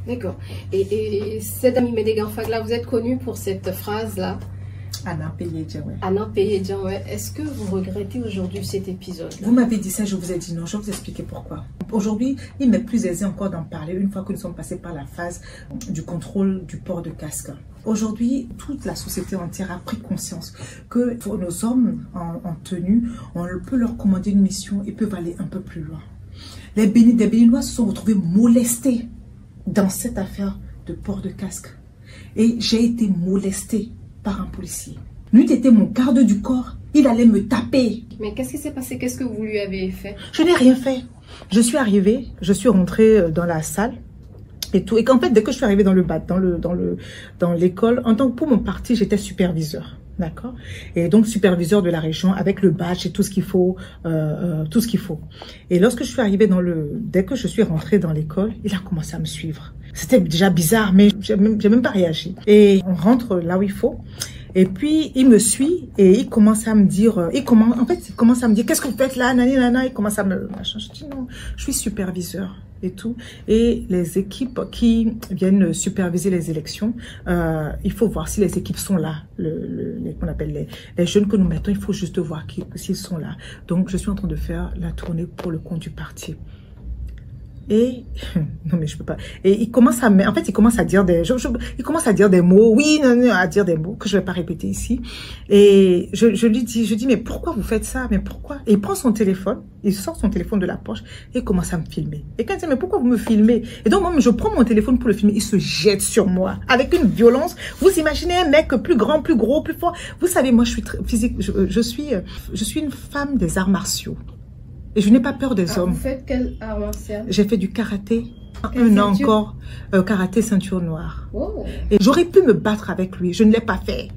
D'accord. Et cette amie Médégan Fagla, vous êtes connue pour cette phrase-là. Anna Payedjan, ouais. Anna Payedjan, ouais. Est-ce que vous regrettez aujourd'hui cet épisode? Vous m'avez dit ça, je vous ai dit non. Je vais vous expliquer pourquoi. Aujourd'hui, il m'est plus aisé encore d'en parler une fois que nous sommes passés par la phase du contrôle du port de casque. Aujourd'hui, toute la société entière a pris conscience que pour nos hommes en tenue, on peut leur commander une mission et peuvent aller un peu plus loin. Les Béninois se sont retrouvés molestés dans cette affaire de port de casque. Et j'ai été molestée par un policier. Lui était mon garde du corps. Il allait me taper. Mais qu'est-ce qui s'est passé? Qu'est-ce que vous lui avez fait? Je n'ai rien fait. Je suis arrivée, je suis rentrée dans la salle et tout. Et qu'en fait, dès que je suis arrivée dans l'école, en tant que pour mon parti, j'étais superviseur. D'accord? Et donc superviseur de la région avec le badge et tout ce qu'il faut, Et lorsque je suis arrivée dès que je suis rentrée dans l'école, il a commencé à me suivre. C'était déjà bizarre, mais j'ai même pas réagi. Et on rentre là où il faut. Et puis, il me suit et il commence à me dire, il commence à me dire, qu'est-ce que vous faites là, nani, nana, il commence à me, machin. Je dis non, je suis superviseur et tout. Et les équipes qui viennent superviser les élections, il faut voir si les équipes sont là, qu'on appelle les jeunes que nous mettons, il faut juste voir s'ils sont là. Donc, je suis en train de faire la tournée pour le compte du parti. Et non mais je peux pas. Et il commence à dire des mots, oui, non, à dire des mots que je vais pas répéter ici. Et je lui dis mais pourquoi vous faites ça? Mais pourquoi? Et il prend son téléphone, il sort son téléphone de la poche et il commence à me filmer. Et quand il dit mais pourquoi vous me filmez? Et donc moi je prends mon téléphone pour le filmer, il se jette sur moi avec une violence. Vous imaginez un mec plus grand, plus gros, plus fort. Vous savez, moi je suis très physique, je suis une femme des arts martiaux. Et je n'ai pas peur des hommes. Vous faites quel art martial? J'ai fait du karaté. Un an encore, karaté ceinture noire. Oh. Et j'aurais pu me battre avec lui. Je ne l'ai pas fait.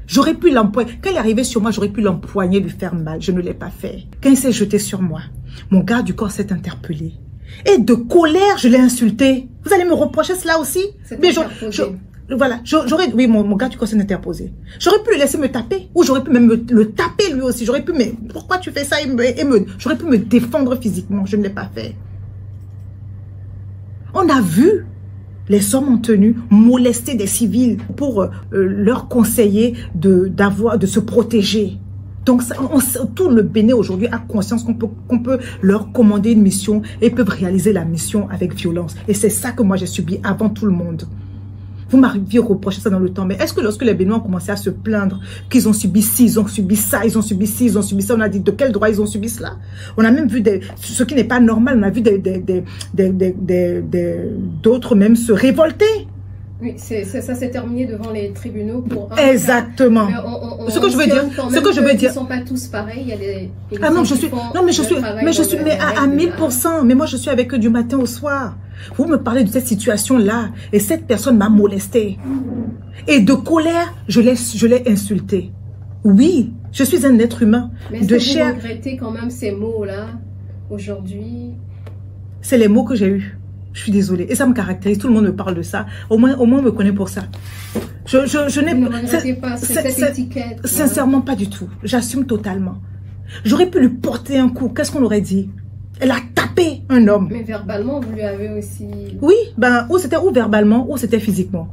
J'aurais pu l'empoigner. Quand il est arrivé sur moi, j'aurais pu l'empoigner, lui faire mal. Je ne l'ai pas fait. Quand il s'est jeté sur moi, mon garde du corps s'est interpellé. Et de colère, je l'ai insulté. Vous allez me reprocher cela aussi? Mais voilà, oui, mon gars du corps s'est interposé. J'aurais pu le laisser me taper, ou j'aurais pu même le taper lui aussi. J'aurais pu, mais pourquoi tu fais ça? J'aurais pu me défendre physiquement. Je ne l'ai pas fait. On a vu les hommes en tenue molester des civils pour leur conseiller de se protéger. Donc, tout le Bénin aujourd'hui a conscience qu'on peut leur commander une mission et peuvent réaliser la mission avec violence. Et c'est ça que moi j'ai subi avant tout le monde. Vous m'arrivez à reprocher ça dans le temps, mais est-ce que lorsque les Béninois ont commencé à se plaindre qu'ils ont subi ci, ils ont subi ça, ils ont subi ci, ils ont subi ça, on a dit de quel droit ils ont subi cela? On a même vu ce qui n'est pas normal, on a vu d'autres même se révolter. Oui, ça s'est terminé devant les tribunaux pour un exactement. Ce que je veux dire, ils ne sont pas tous pareils. Il y a des ah non, je suis à 1000%. Mais moi, je suis avec eux du matin au soir. Vous me parlez de cette situation-là et cette personne m'a molesté. Et de colère, je l'ai insulté. Oui, je suis un être humain. Mais est-ce que vous regrettez quand même ces mots-là aujourd'hui? C'est les mots que j'ai eus. Je suis désolée. Et ça me caractérise. Tout le monde me parle de ça. Au moins on me connaît pour ça. Je n'ai pas cette étiquette. Sincèrement, pas du tout. J'assume totalement. J'aurais pu lui porter un coup. Qu'est-ce qu'on aurait dit? Elle a tapé un homme. Mais verbalement, vous lui avez aussi... Oui, ou c'était verbalement, ou c'était physiquement.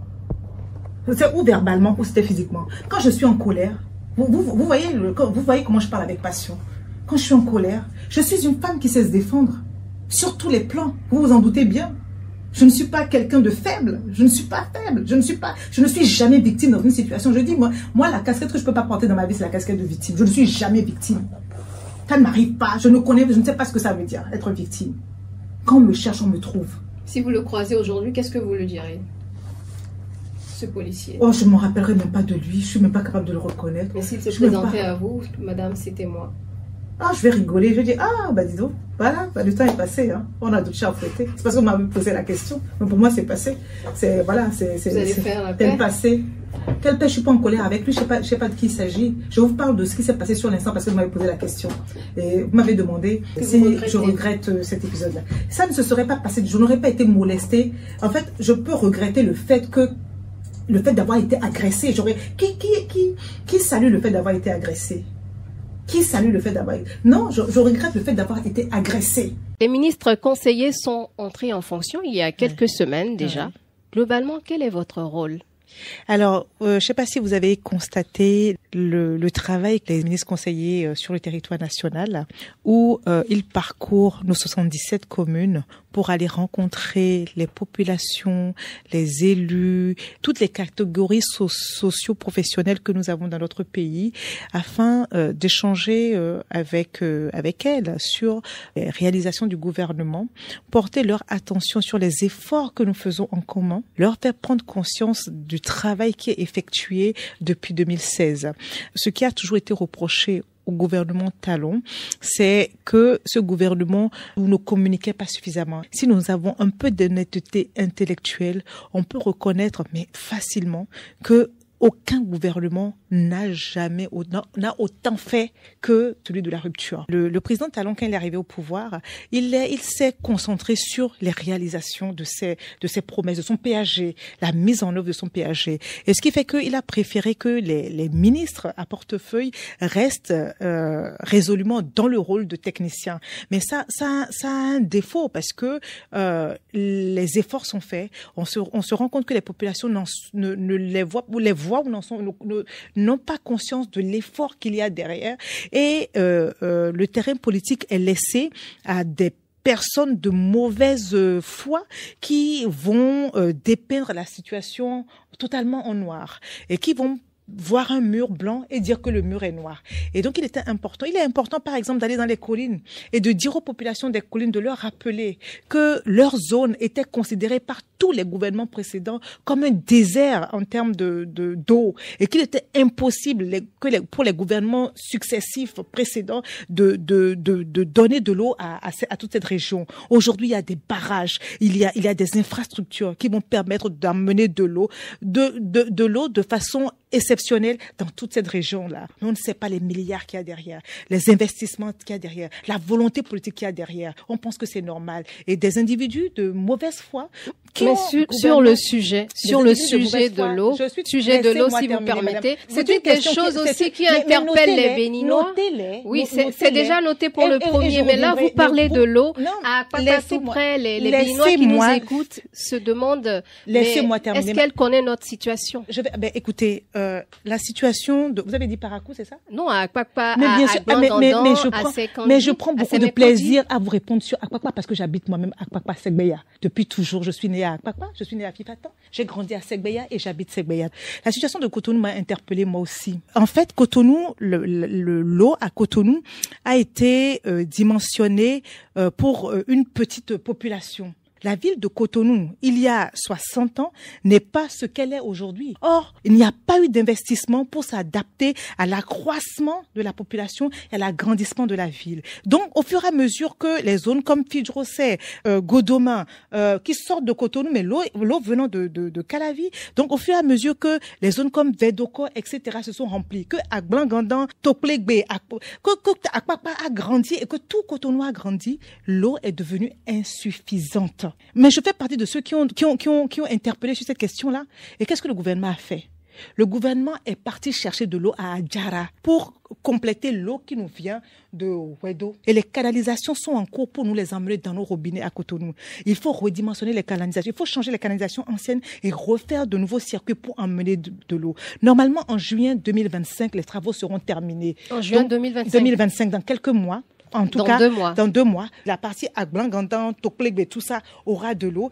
C'était ou verbalement, ou c'était physiquement. Quand je suis en colère, vous voyez comment je parle avec passion. Quand je suis en colère, je suis une femme qui sait se défendre. Sur tous les plans, vous vous en doutez bien. Je ne suis pas quelqu'un de faible. Je ne suis pas faible. Je ne suis jamais victime dans une situation. Je dis, moi, la casquette que je ne peux pas porter dans ma vie, c'est la casquette de victime. Je ne suis jamais victime. Ça ne m'arrive pas. Je ne sais pas ce que ça veut dire, être victime. Quand on me cherche, on me trouve. Si vous le croisez aujourd'hui, qu'est-ce que vous lui direz? Ce policier. Oh, je ne me rappellerai même pas de lui. Je ne suis même pas capable de le reconnaître. Mais s'il se présentait à vous, madame, c'était moi. Ah, je vais rigoler. Je vais dire, ah, dis donc, voilà, le temps est passé. Hein. On a d'autres chats à fouetter. C'est parce qu'on m'a posé la question. Mais pour moi, c'est passé. C'est, voilà, c'est passé. Quelle paix, je ne suis pas en colère avec lui. Je ne sais pas de qui il s'agit. Je vous parle de ce qui s'est passé sur l'instant parce que vous m'avez posé la question. Et vous m'avez demandé si je regrette cet épisode-là. Ça ne se serait pas passé. Je n'aurais pas été molestée. En fait, je peux regretter le fait d'avoir été agressée. Qui salue le fait d'avoir été agressée? qui salue le fait d'avoir... Non, je regrette le fait d'avoir été agressée. Les ministres conseillers sont entrés en fonction il y a quelques semaines déjà. Globalement, quel est votre rôle? Alors, je ne sais pas si vous avez constaté le travail que les ministres conseillers sur le territoire national, où ils parcourent nos 77 communes pour aller rencontrer les populations, les élus, toutes les catégories socio-professionnelles que nous avons dans notre pays, afin d'échanger avec elles sur les réalisations du gouvernement, porter leur attention sur les efforts que nous faisons en commun, leur faire prendre conscience du travail qui est effectué depuis 2016. Ce qui a toujours été reproché au gouvernement Talon, c'est que ce gouvernement ne communiquait pas suffisamment. Si nous avons un peu d'honnêteté intellectuelle, on peut reconnaître mais facilement que aucun gouvernement n'a autant fait que celui de la rupture. Le président Talon, quand il est arrivé au pouvoir, il s'est concentré sur les réalisations de ses promesses, de son PAG, la mise en œuvre de son PAG. Et ce qui fait qu'il a préféré que les ministres à portefeuille restent résolument dans le rôle de technicien. Mais ça a un défaut parce que les efforts sont faits. On se rend compte que les populations ne les voient ou les voient ou n'ont pas conscience de l'effort qu'il y a derrière, et le terrain politique est laissé à des personnes de mauvaise foi qui vont dépeindre la situation totalement en noir et qui vont voir un mur blanc et dire que le mur est noir. Et donc, il est important, par exemple, d'aller dans les collines et de dire aux populations des collines, de leur rappeler que leur zone était considérée par tous les gouvernements précédents comme un désert en termes d'eau, et qu'il était impossible pour les gouvernements successifs précédents de donner de l'eau à toute cette région. Aujourd'hui, il y a des barrages, il y a des infrastructures qui vont permettre d'amener de l'eau de façon exceptionnelle dans toute cette région-là. Mais on ne sait pas les milliards qu'il y a derrière, les investissements qu'il y a derrière, la volonté politique qu'il y a derrière. On pense que c'est normal. Et des individus de mauvaise foi mais sur le sujet de l'eau, si vous permettez, c'est une des choses aussi qui interpelle les Béninois. Oui, c'est déjà noté pour le premier, mais là vous parlez de l'eau. À Akpakpa tout près, les Béninois qui nous écoutent se demandent, est-ce qu'elle connaît notre situation? Écoutez, la situation vous avez dit Parakou, c'est ça? Non, à Akpakpa, mais je prends beaucoup de plaisir à vous répondre sur Akpakpa parce que j'habite moi-même à Akpakpa, Segbeya. Depuis toujours, je suis née à Akpakpa, je suis née à Fifatan, j'ai grandi à Segbeya et j'habite Segbeya. La situation de Cotonou m'a interpellée moi aussi. En fait, Cotonou, l'eau à Cotonou a été dimensionnée pour une petite population. La ville de Cotonou, il y a 60 ans, n'est pas ce qu'elle est aujourd'hui. Or, il n'y a pas eu d'investissement pour s'adapter à l'accroissement de la population et à l'agrandissement de la ville. Donc, au fur et à mesure que les zones comme Fidjrosset, Godoma, qui sortent de Cotonou, mais l'eau venant de Calavi, donc au fur et à mesure que les zones comme Vedoko, etc. se sont remplies, que Agbangandan, Toplegbe, que Akpakpa a grandi et que tout Cotonou a grandi, l'eau est devenue insuffisante. Mais je fais partie de ceux qui ont interpellé sur cette question-là. Et qu'est-ce que le gouvernement a fait? Le gouvernement est parti chercher de l'eau à Adjara pour compléter l'eau qui nous vient de Wedo. Et les canalisations sont en cours pour nous les emmener dans nos robinets à Cotonou. Il faut redimensionner les canalisations. Il faut changer les canalisations anciennes et refaire de nouveaux circuits pour emmener de l'eau. Normalement, en juin 2025, les travaux seront terminés. En juin 2025, dans quelques mois. En tout cas, dans 2 mois, la partie Agbangandan, Toplegbe, tout ça aura de l'eau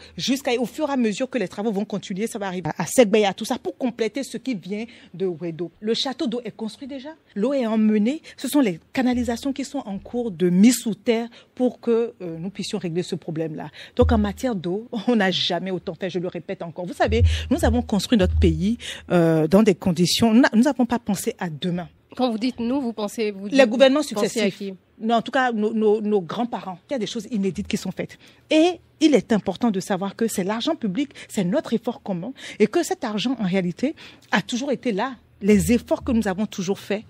au fur et à mesure que les travaux vont continuer, ça va arriver à Segbeya, tout ça pour compléter ce qui vient de Wedo. Le château d'eau est construit déjà, l'eau est emmenée, ce sont les canalisations qui sont en cours de mise sous terre pour que nous puissions régler ce problème-là. Donc en matière d'eau, on n'a jamais autant fait, je le répète encore. Vous savez, nous avons construit notre pays dans des conditions, nous n'avons pas pensé à demain. Quand vous dites nous, vous pensez... Les gouvernements successifs. Non, en tout cas, nos grands-parents. Il y a des choses inédites qui sont faites. Et il est important de savoir que c'est l'argent public, c'est notre effort commun, et que cet argent, en réalité, a toujours été là. Les efforts que nous avons toujours faits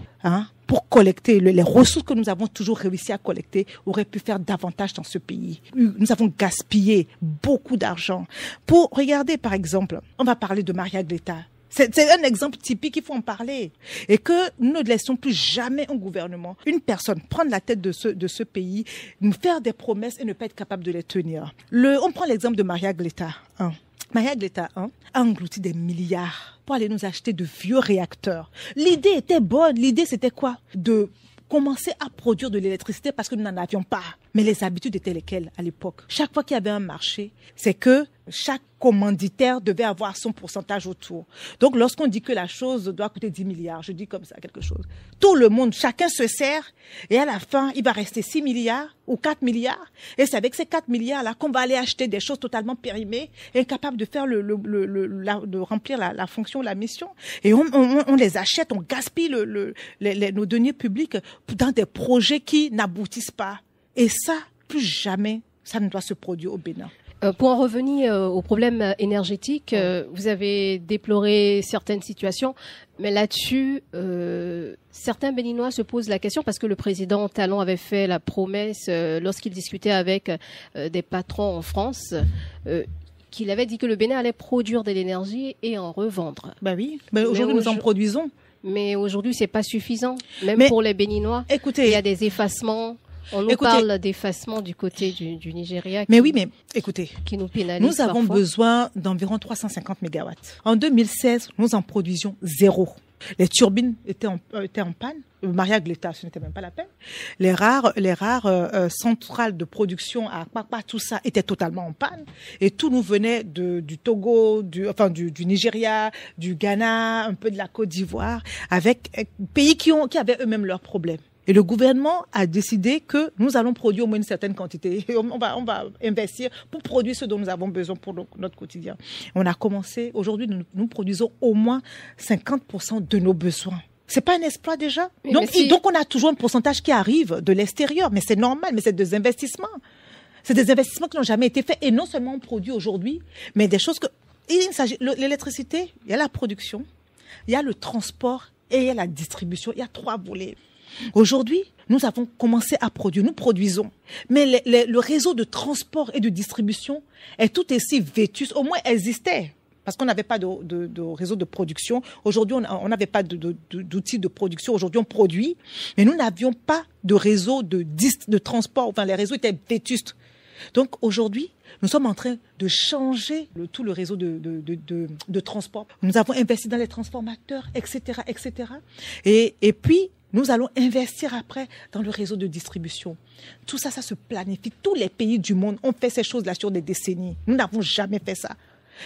pour collecter, les ressources que nous avons toujours réussi à collecter, auraient pu faire davantage dans ce pays. Nous avons gaspillé beaucoup d'argent. Regardez, par exemple, on va parler de Maria Greta. C'est un exemple typique, il faut en parler. Et que nous ne laissons plus jamais un gouvernement, une personne prendre la tête de ce pays, nous faire des promesses et ne pas être capable de les tenir. On prend l'exemple de Maria Gleta 1. Maria Gleta 1 a englouti des milliards pour aller nous acheter de vieux réacteurs. L'idée était bonne. L'idée, c'était quoi? De commencer à produire de l'électricité parce que nous n'en avions pas. Mais les habitudes étaient lesquelles à l'époque? Chaque fois qu'il y avait un marché, c'est que chaque commanditaire devait avoir son pourcentage autour. Donc, lorsqu'on dit que la chose doit coûter 10 milliards, je dis comme ça quelque chose. Tout le monde, chacun se sert et à la fin, il va rester 6 milliards ou 4 milliards. Et c'est avec ces 4 milliards-là qu'on va aller acheter des choses totalement périmées, incapables de faire de remplir la fonction, la mission. Et on les achète, on gaspille nos deniers publics dans des projets qui n'aboutissent pas. Et ça, plus jamais, ça ne doit se produire au Bénin. Pour en revenir au problème énergétique, vous avez déploré certaines situations, mais là-dessus, certains Béninois se posent la question parce que le président Talon avait fait la promesse lorsqu'il discutait avec des patrons en France qu'il avait dit que le Bénin allait produire de l'énergie et en revendre. Bah oui, mais aujourd'hui nous en produisons. Mais aujourd'hui, c'est pas suffisant, même pour les Béninois. Écoutez, il y a des effacements. On nous parle d'effacement du côté du Nigeria. Mais oui, mais écoutez, qui nous pénalise nous avons besoin d'environ 350 mégawatts. En 2016, nous en produisions 0. Les turbines étaient en panne. Maria Gleta, ce n'était même pas la peine. Les rares centrales de production à Kpakpa, tout ça était totalement en panne. Et tout nous venait du Togo, du Nigeria, du Ghana, un peu de la Côte d'Ivoire, avec pays qui avaient eux-mêmes leurs problèmes. Et le gouvernement a décidé que nous allons produire au moins une certaine quantité. Et on va investir pour produire ce dont nous avons besoin pour notre quotidien. On a commencé, aujourd'hui, nous produisons au moins 50% de nos besoins. C'est pas un exploit déjà? Donc on a toujours un pourcentage qui arrive de l'extérieur. Mais c'est normal, mais c'est des investissements. C'est des investissements qui n'ont jamais été faits. Et non seulement on produit aujourd'hui, mais des choses que... L'électricité, il y a la production, il y a le transport et il y a la distribution. Il y a 3 volets. Aujourd'hui, nous avons commencé à produire, nous produisons. Mais le réseau de transport et de distribution est tout aussi vétuste, au moins existait. Parce qu'on n'avait pas de réseau de production. Aujourd'hui, on n'avait pas d'outils de production. Aujourd'hui, on produit. Mais nous n'avions pas de réseau de transport. Enfin, les réseaux étaient vétustes. Donc, aujourd'hui, nous sommes en train de changer tout le réseau de transport. Nous avons investi dans les transformateurs, etc., etc. Et puis, nous allons investir après dans le réseau de distribution. Tout ça, ça se planifie. Tous les pays du monde ont fait ces choses-là sur des décennies. Nous n'avons jamais fait ça.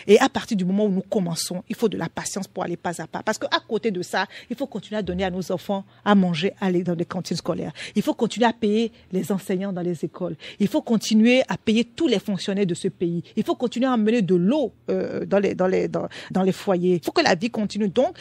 Et à partir du moment où nous commençons, il faut de la patience pour aller pas à pas. Parce qu'à côté de ça, il faut continuer à donner à nos enfants à manger, aller dans les cantines scolaires. Il faut continuer à payer les enseignants dans les écoles. Il faut continuer à payer tous les fonctionnaires de ce pays. Il faut continuer à amener de l'eau dans les foyers. Il faut que la vie continue. Donc,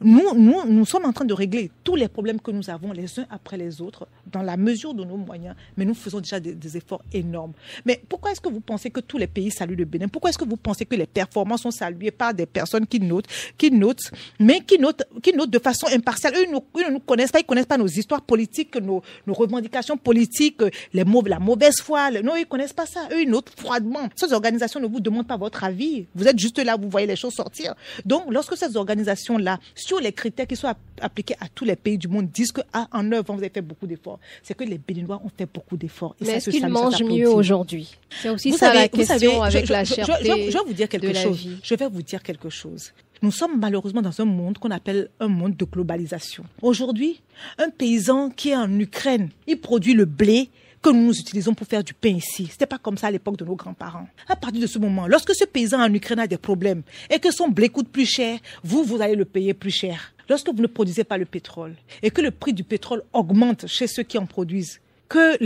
nous sommes en train de régler tous les problèmes que nous avons les uns après les autres dans la mesure de nos moyens, mais nous faisons déjà des efforts énormes. Mais pourquoi est-ce que vous pensez que tous les pays saluent le Bénin? Pourquoi est-ce que vous pensez que les performances sont saluées par des personnes qui notent de façon impartiale? Eux ne nous connaissent pas, ils ne connaissent pas nos histoires politiques, nos revendications politiques, la mauvaise foi. Non, ils ne connaissent pas ça. Eux, ils notent froidement. Ces organisations ne vous demandent pas votre avis. Vous êtes juste là, vous voyez les choses sortir. Donc, lorsque ces organisations-là, sur les critères qui sont appliqués à tous les pays du monde, disent qu'en 9 ans, vous avez fait beaucoup d'efforts, c'est que les Béninois ont fait beaucoup d'efforts. Mais est-ce qu'ils mangent mieux aujourd'hui? C'est aussi la question avec la cherté je vais vous dire quelque chose. Je vais vous dire quelque chose. Nous sommes malheureusement dans un monde qu'on appelle un monde de globalisation. Aujourd'hui, un paysan qui est en Ukraine, il produit le blé que nous utilisons pour faire du pain ici. C'était pas comme ça à l'époque de nos grands-parents. À partir de ce moment, lorsque ce paysan en Ukraine a des problèmes et que son blé coûte plus cher, vous allez le payer plus cher. Lorsque vous ne produisez pas le pétrole et que le prix du pétrole augmente chez ceux qui en produisent, que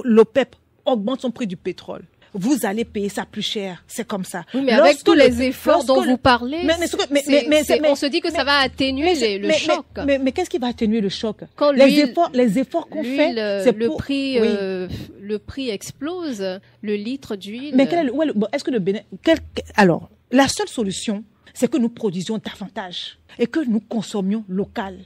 l'OPEP augmente son prix du pétrole, vous allez payer ça plus cher. C'est comme ça. Oui, mais avec tous les efforts dont vous parlez, on se dit que ça va atténuer le choc. Mais qu'est-ce qui va atténuer le choc? Quand les efforts qu'on fait, le prix explose, le litre d'huile. Mais est-ce que le Bénin... Alors, la seule solution, c'est que nous produisions davantage et que nous consommions local.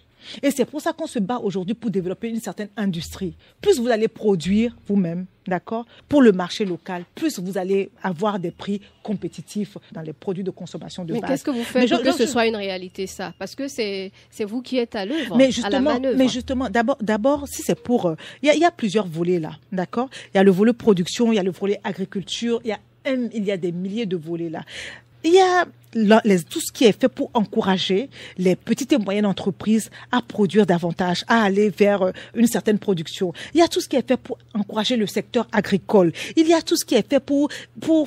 Et c'est pour ça qu'on se bat aujourd'hui pour développer une certaine industrie. Plus vous allez produire vous-même, d'accord, pour le marché local, plus vous allez avoir des prix compétitifs dans les produits de consommation de base. Mais qu'est-ce que vous faites pour que ce soit une réalité, ça? Parce que c'est vous qui êtes à l'œuvre, à la manœuvre. Mais justement, d'abord, si c'est pour... Il y a plusieurs volets là, d'accord? Il y a le volet production, il y a le volet agriculture, il y a des milliers de volets là. Il y a tout ce qui est fait pour encourager les petites et moyennes entreprises à produire davantage, à aller vers une certaine production. Il y a tout ce qui est fait pour encourager le secteur agricole. Il y a tout ce qui est fait pour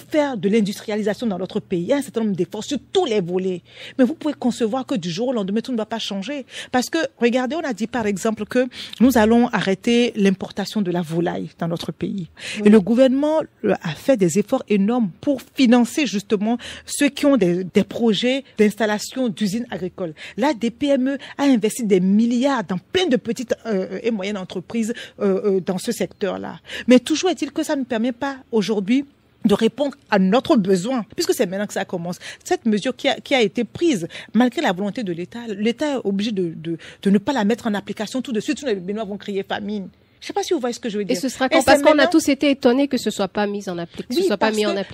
faire de l'industrialisation dans notre pays. Il y a un certain nombre d'efforts sur tous les volets. Mais vous pouvez concevoir que du jour au lendemain, tout ne va pas changer. Parce que, regardez, on a dit par exemple que nous allons arrêter l'importation de la volaille dans notre pays. Oui. Et le gouvernement a fait des efforts énormes pour financer justement ceux qui ont des projets d'installation d'usines agricoles. Là, des PME a investi des milliards dans plein de petites et moyennes entreprises dans ce secteur-là. Mais toujours est-il que ça ne permet pas aujourd'hui de répondre à notre besoin, puisque c'est maintenant que ça commence. Cette mesure qui a été prise, malgré la volonté de l'État, l'État est obligé de ne pas la mettre en application tout de suite, sinon les Béninois vont crier famine. Je ne sais pas si vous voyez ce que je veux dire. Et ce sera quand? Parce qu'on a tous été étonnés que ce soit pas mis en application.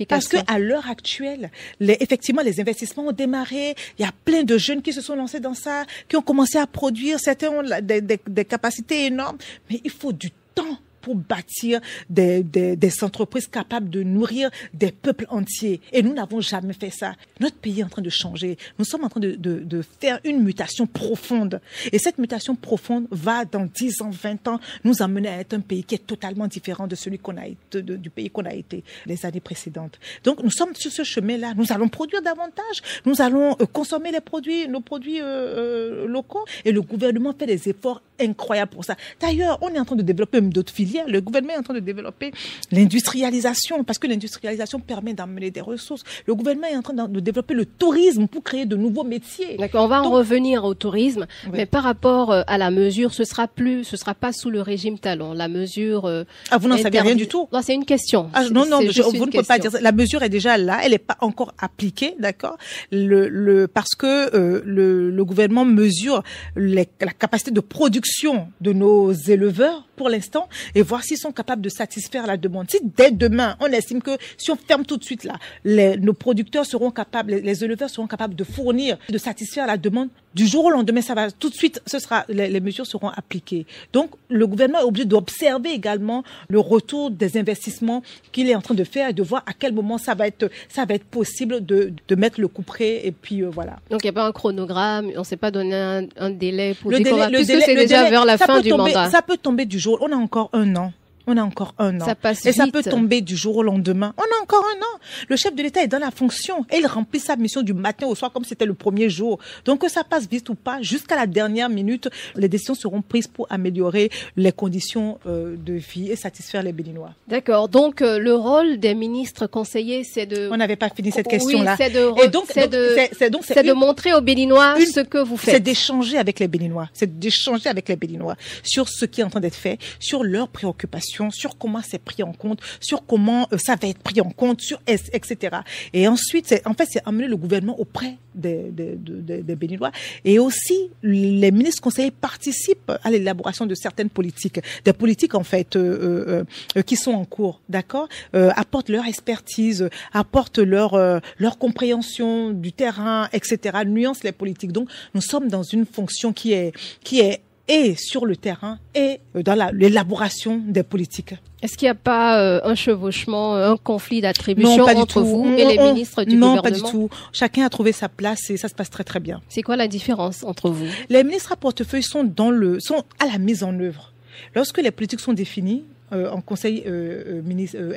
Parce qu'à l'heure actuelle, effectivement, les investissements ont démarré. Il y a plein de jeunes qui se sont lancés dans ça, qui ont commencé à produire. Certains ont des capacités énormes, mais il faut du temps pour bâtir des entreprises capables de nourrir des peuples entiers. Et nous n'avons jamais fait ça. Notre pays est en train de changer. Nous sommes en train de faire une mutation profonde. Et cette mutation profonde va, dans 10 ans, 20 ans, nous amener à être un pays qui est totalement différent de celui du pays qu'on a été les années précédentes. Donc, nous sommes sur ce chemin-là. Nous allons produire davantage. Nous allons consommer nos produits locaux. Et le gouvernement fait des efforts incroyables pour ça. D'ailleurs, on est en train de développer d'autres filières. Le gouvernement est en train de développer l'industrialisation, parce que l'industrialisation permet d'amener des ressources. Le gouvernement est en train de développer le tourisme pour créer de nouveaux métiers. D'accord, on va en revenir au tourisme, oui. Mais par rapport à la mesure, ce sera pas sous le régime Talon. La mesure... vous n'en savez rien du tout? Non, c'est une question. Vous ne pouvez pas dire ça. La mesure est déjà là, elle n'est pas encore appliquée, d'accord? Parce que le gouvernement mesure la capacité de production de nos éleveurs pour l'instant et voir s'ils sont capables de satisfaire la demande. Si dès demain, on estime que si on ferme tout de suite là, nos producteurs seront capables, les éleveurs seront capables de fournir, de satisfaire la demande, du jour au lendemain, ça va tout de suite, les mesures seront appliquées. Donc, le gouvernement est obligé d'observer également le retour des investissements qu'il est en train de faire et de voir à quel moment ça va être possible de mettre le couperet et puis voilà. Donc, il n'y a pas un chronogramme, on ne s'est pas donné un délai pour dire qu'on va, puisque c'est déjà vers la fin du mandat. Ça peut tomber du jour, on a encore un an. Ça passe et vite. Ça peut tomber du jour au lendemain. On a encore un an. Le chef de l'État est dans la fonction et il remplit sa mission du matin au soir comme c'était le premier jour. Donc que ça passe vite ou pas, jusqu'à la dernière minute, les décisions seront prises pour améliorer les conditions de vie et satisfaire les Béninois. D'accord. Donc le rôle des ministres conseillers, c'est de... On n'avait pas fini cette question-là. Oui, c'est de montrer aux Béninois ce que vous faites. C'est d'échanger avec les Béninois. Sur ce qui est en train d'être fait, sur leurs préoccupations, sur comment c'est pris en compte, sur comment ça va être pris en compte, etc. Et ensuite, c'est amener le gouvernement auprès des Béninois. Et aussi, les ministres conseillers participent à l'élaboration de certaines politiques. Des politiques, en fait, qui sont en cours, d'accord? Apportent leur expertise, apportent leur compréhension du terrain, etc. Nuancent les politiques. Donc, nous sommes dans une fonction qui est et sur le terrain et dans l'élaboration des politiques. Est-ce qu'il n'y a pas un chevauchement, un conflit d'attribution entre vous et les ministres du gouvernement? Non, pas du tout. Chacun a trouvé sa place et ça se passe très très bien. C'est quoi la différence entre vous? Les ministres à portefeuille sont à la mise en œuvre. Lorsque les politiques sont définies, en conseil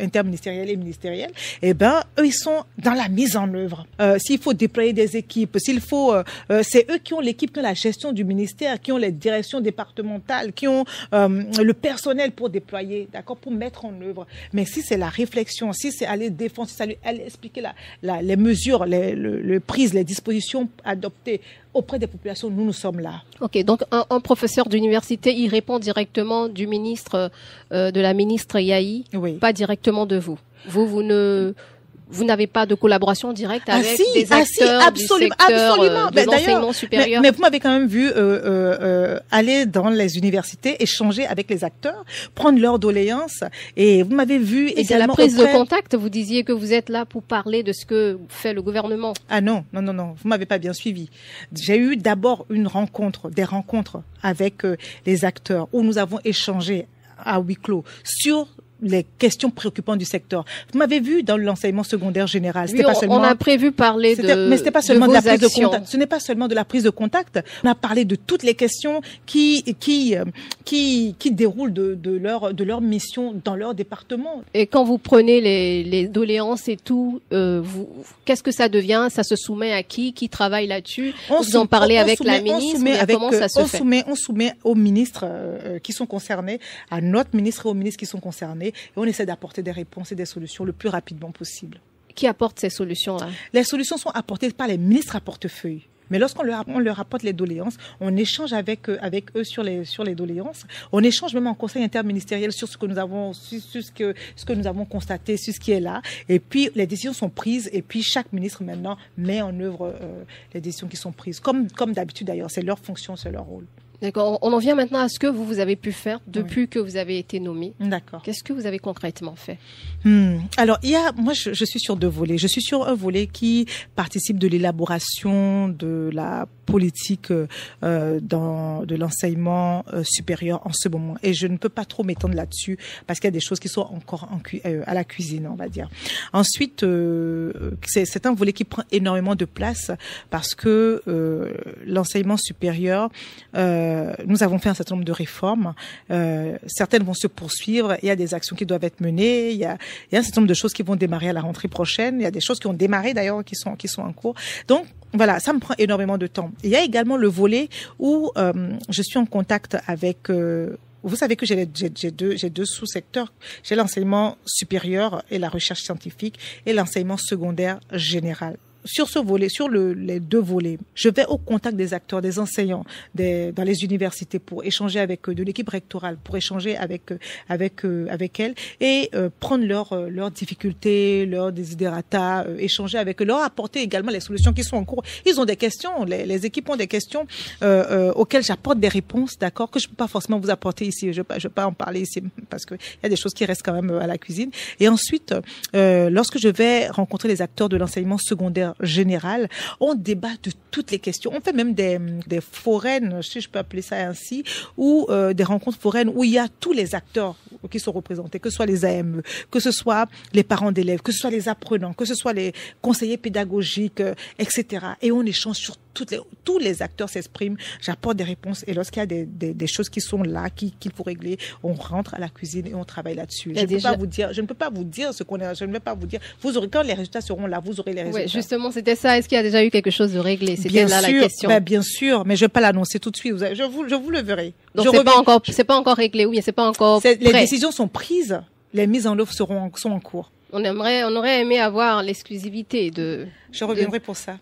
interministériel et ministériel, eux, ils sont dans la mise en œuvre. S'il faut déployer des équipes, c'est eux qui ont l'équipe, qui ont la gestion du ministère, qui ont les directions départementales, qui ont le personnel pour déployer, d'accord, pour mettre en œuvre. Mais si c'est la réflexion, si c'est aller défendre, si c'est aller expliquer les mesures, les prises, les dispositions adoptées auprès des populations, nous sommes là. Ok, donc un professeur d'université, il répond directement du ministre, de la ministre Yahi, oui. Pas directement de vous. Vous vous n'avez pas de collaboration directe avec des acteurs du secteur de l'enseignement supérieur. Mais vous m'avez quand même vu aller dans les universités, échanger avec les acteurs, prendre leurs doléances, et vous m'avez vu également. C'est la prise de contact. Vous disiez que vous êtes là pour parler de ce que fait le gouvernement. Ah non, vous m'avez pas bien suivi. J'ai eu d'abord des rencontres avec les acteurs où nous avons échangé à huis clos sur les questions préoccupantes du secteur. Vous m'avez vu dans l'enseignement secondaire général. Oui, on a prévu parler mais c'était pas seulement de la prise de contact. Ce n'est pas seulement de la prise de contact. On a parlé de toutes les questions qui déroulent de leur mission dans leur département. Et quand vous prenez les doléances et tout, qu'est-ce que ça devient? Ça se soumet à qui travaille là-dessus? Vous en parlez avec la ministre? Comment ça se fait? On soumet aux ministres qui sont concernés, à notre ministre et aux ministres qui sont concernés. Et on essaie d'apporter des réponses et des solutions le plus rapidement possible. Qui apporte ces solutions-là? Les solutions sont apportées par les ministres à portefeuille. Mais lorsqu'on leur apporte les doléances, on échange avec eux sur les doléances. On échange même en conseil interministériel sur ce que nous avons, sur ce que nous avons constaté, sur ce qui est là. Et puis les décisions sont prises. Et puis chaque ministre maintenant met en œuvre les décisions qui sont prises, comme d'habitude d'ailleurs. C'est leur fonction, c'est leur rôle. D'accord. On en vient maintenant à ce que vous avez pu faire depuis que vous avez été nommé. D'accord. Qu'est-ce que vous avez concrètement fait? Alors, moi, je suis sur deux volets. Je suis sur un volet qui participe de l'élaboration de la politique de l'enseignement supérieur en ce moment. Et je ne peux pas trop m'étendre là-dessus parce qu'il y a des choses qui sont encore à la cuisine, on va dire. Ensuite, c'est un volet qui prend énormément de place parce que l'enseignement supérieur, nous avons fait un certain nombre de réformes. Certaines vont se poursuivre. Il y a des actions qui doivent être menées. Il y a un certain nombre de choses qui vont démarrer à la rentrée prochaine. Il y a des choses qui ont démarré d'ailleurs, qui sont en cours. Donc voilà, ça me prend énormément de temps. Il y a également le volet où je suis en contact avec. Vous savez que j'ai deux sous-secteurs. J'ai l'enseignement supérieur et la recherche scientifique et l'enseignement secondaire général. Sur ce volet, les deux volets, je vais au contact des acteurs, des enseignants, dans les universités pour échanger avec eux, de l'équipe rectorale, pour échanger avec elles et prendre leurs difficultés, leurs desiderata, échanger avec eux, leur apporter également les solutions qui sont en cours. Ils ont des questions, les équipes ont des questions auxquelles j'apporte des réponses, d'accord, que je peux pas forcément vous apporter ici. Je vais pas en parler ici parce que il y a des choses qui restent quand même à la cuisine. Et ensuite, lorsque je vais rencontrer les acteurs de l'enseignement secondaire général, on débat de toutes les questions. On fait même des foraines, si je peux appeler ça ainsi, ou des rencontres foraines où il y a tous les acteurs qui sont représentés, que ce soit les AME, que ce soit les parents d'élèves, que ce soit les apprenants, que ce soit les conseillers pédagogiques, etc. Et on échange sur tous les acteurs s'expriment, j'apporte des réponses et lorsqu'il y a des choses qui sont là, qu'il faut régler, on rentre à la cuisine et on travaille là-dessus. Je ne peux pas vous dire ce qu'on est, je ne vais pas vous dire, quand les résultats seront là, vous aurez les résultats. Oui, justement, c'était ça. Est-ce qu'il y a déjà eu quelque chose de réglé? C'était là la question. Bien sûr, mais je ne vais pas l'annoncer tout de suite. Je vous le verrai. Donc c'est pas encore réglé, oui, c'est pas encore prêt. Les décisions sont prises, les mises en œuvre sont en cours. On aurait aimé avoir l'exclusivité Je reviendrai pour ça.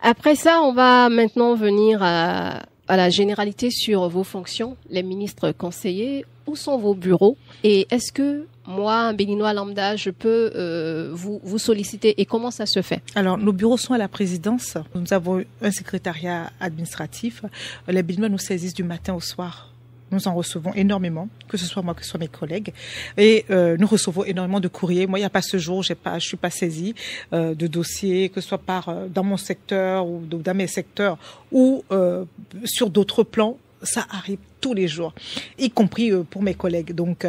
Après ça, on va maintenant venir à la généralité sur vos fonctions, les ministres conseillers. Où sont vos bureaux? Et est-ce que moi, un Béninois lambda, je peux vous solliciter? Et comment ça se fait? Alors, nos bureaux sont à la présidence. Nous avons un secrétariat administratif. Les Béninois nous saisissent du matin au soir. Nous en recevons énormément, que ce soit moi, que ce soit mes collègues. Et nous recevons énormément de courriers. Moi, il n'y a pas ce jour, je suis pas saisie de dossiers, que ce soit dans mon secteur ou dans mes secteurs ou sur d'autres plans. Ça arrive tous les jours, y compris pour mes collègues. Donc,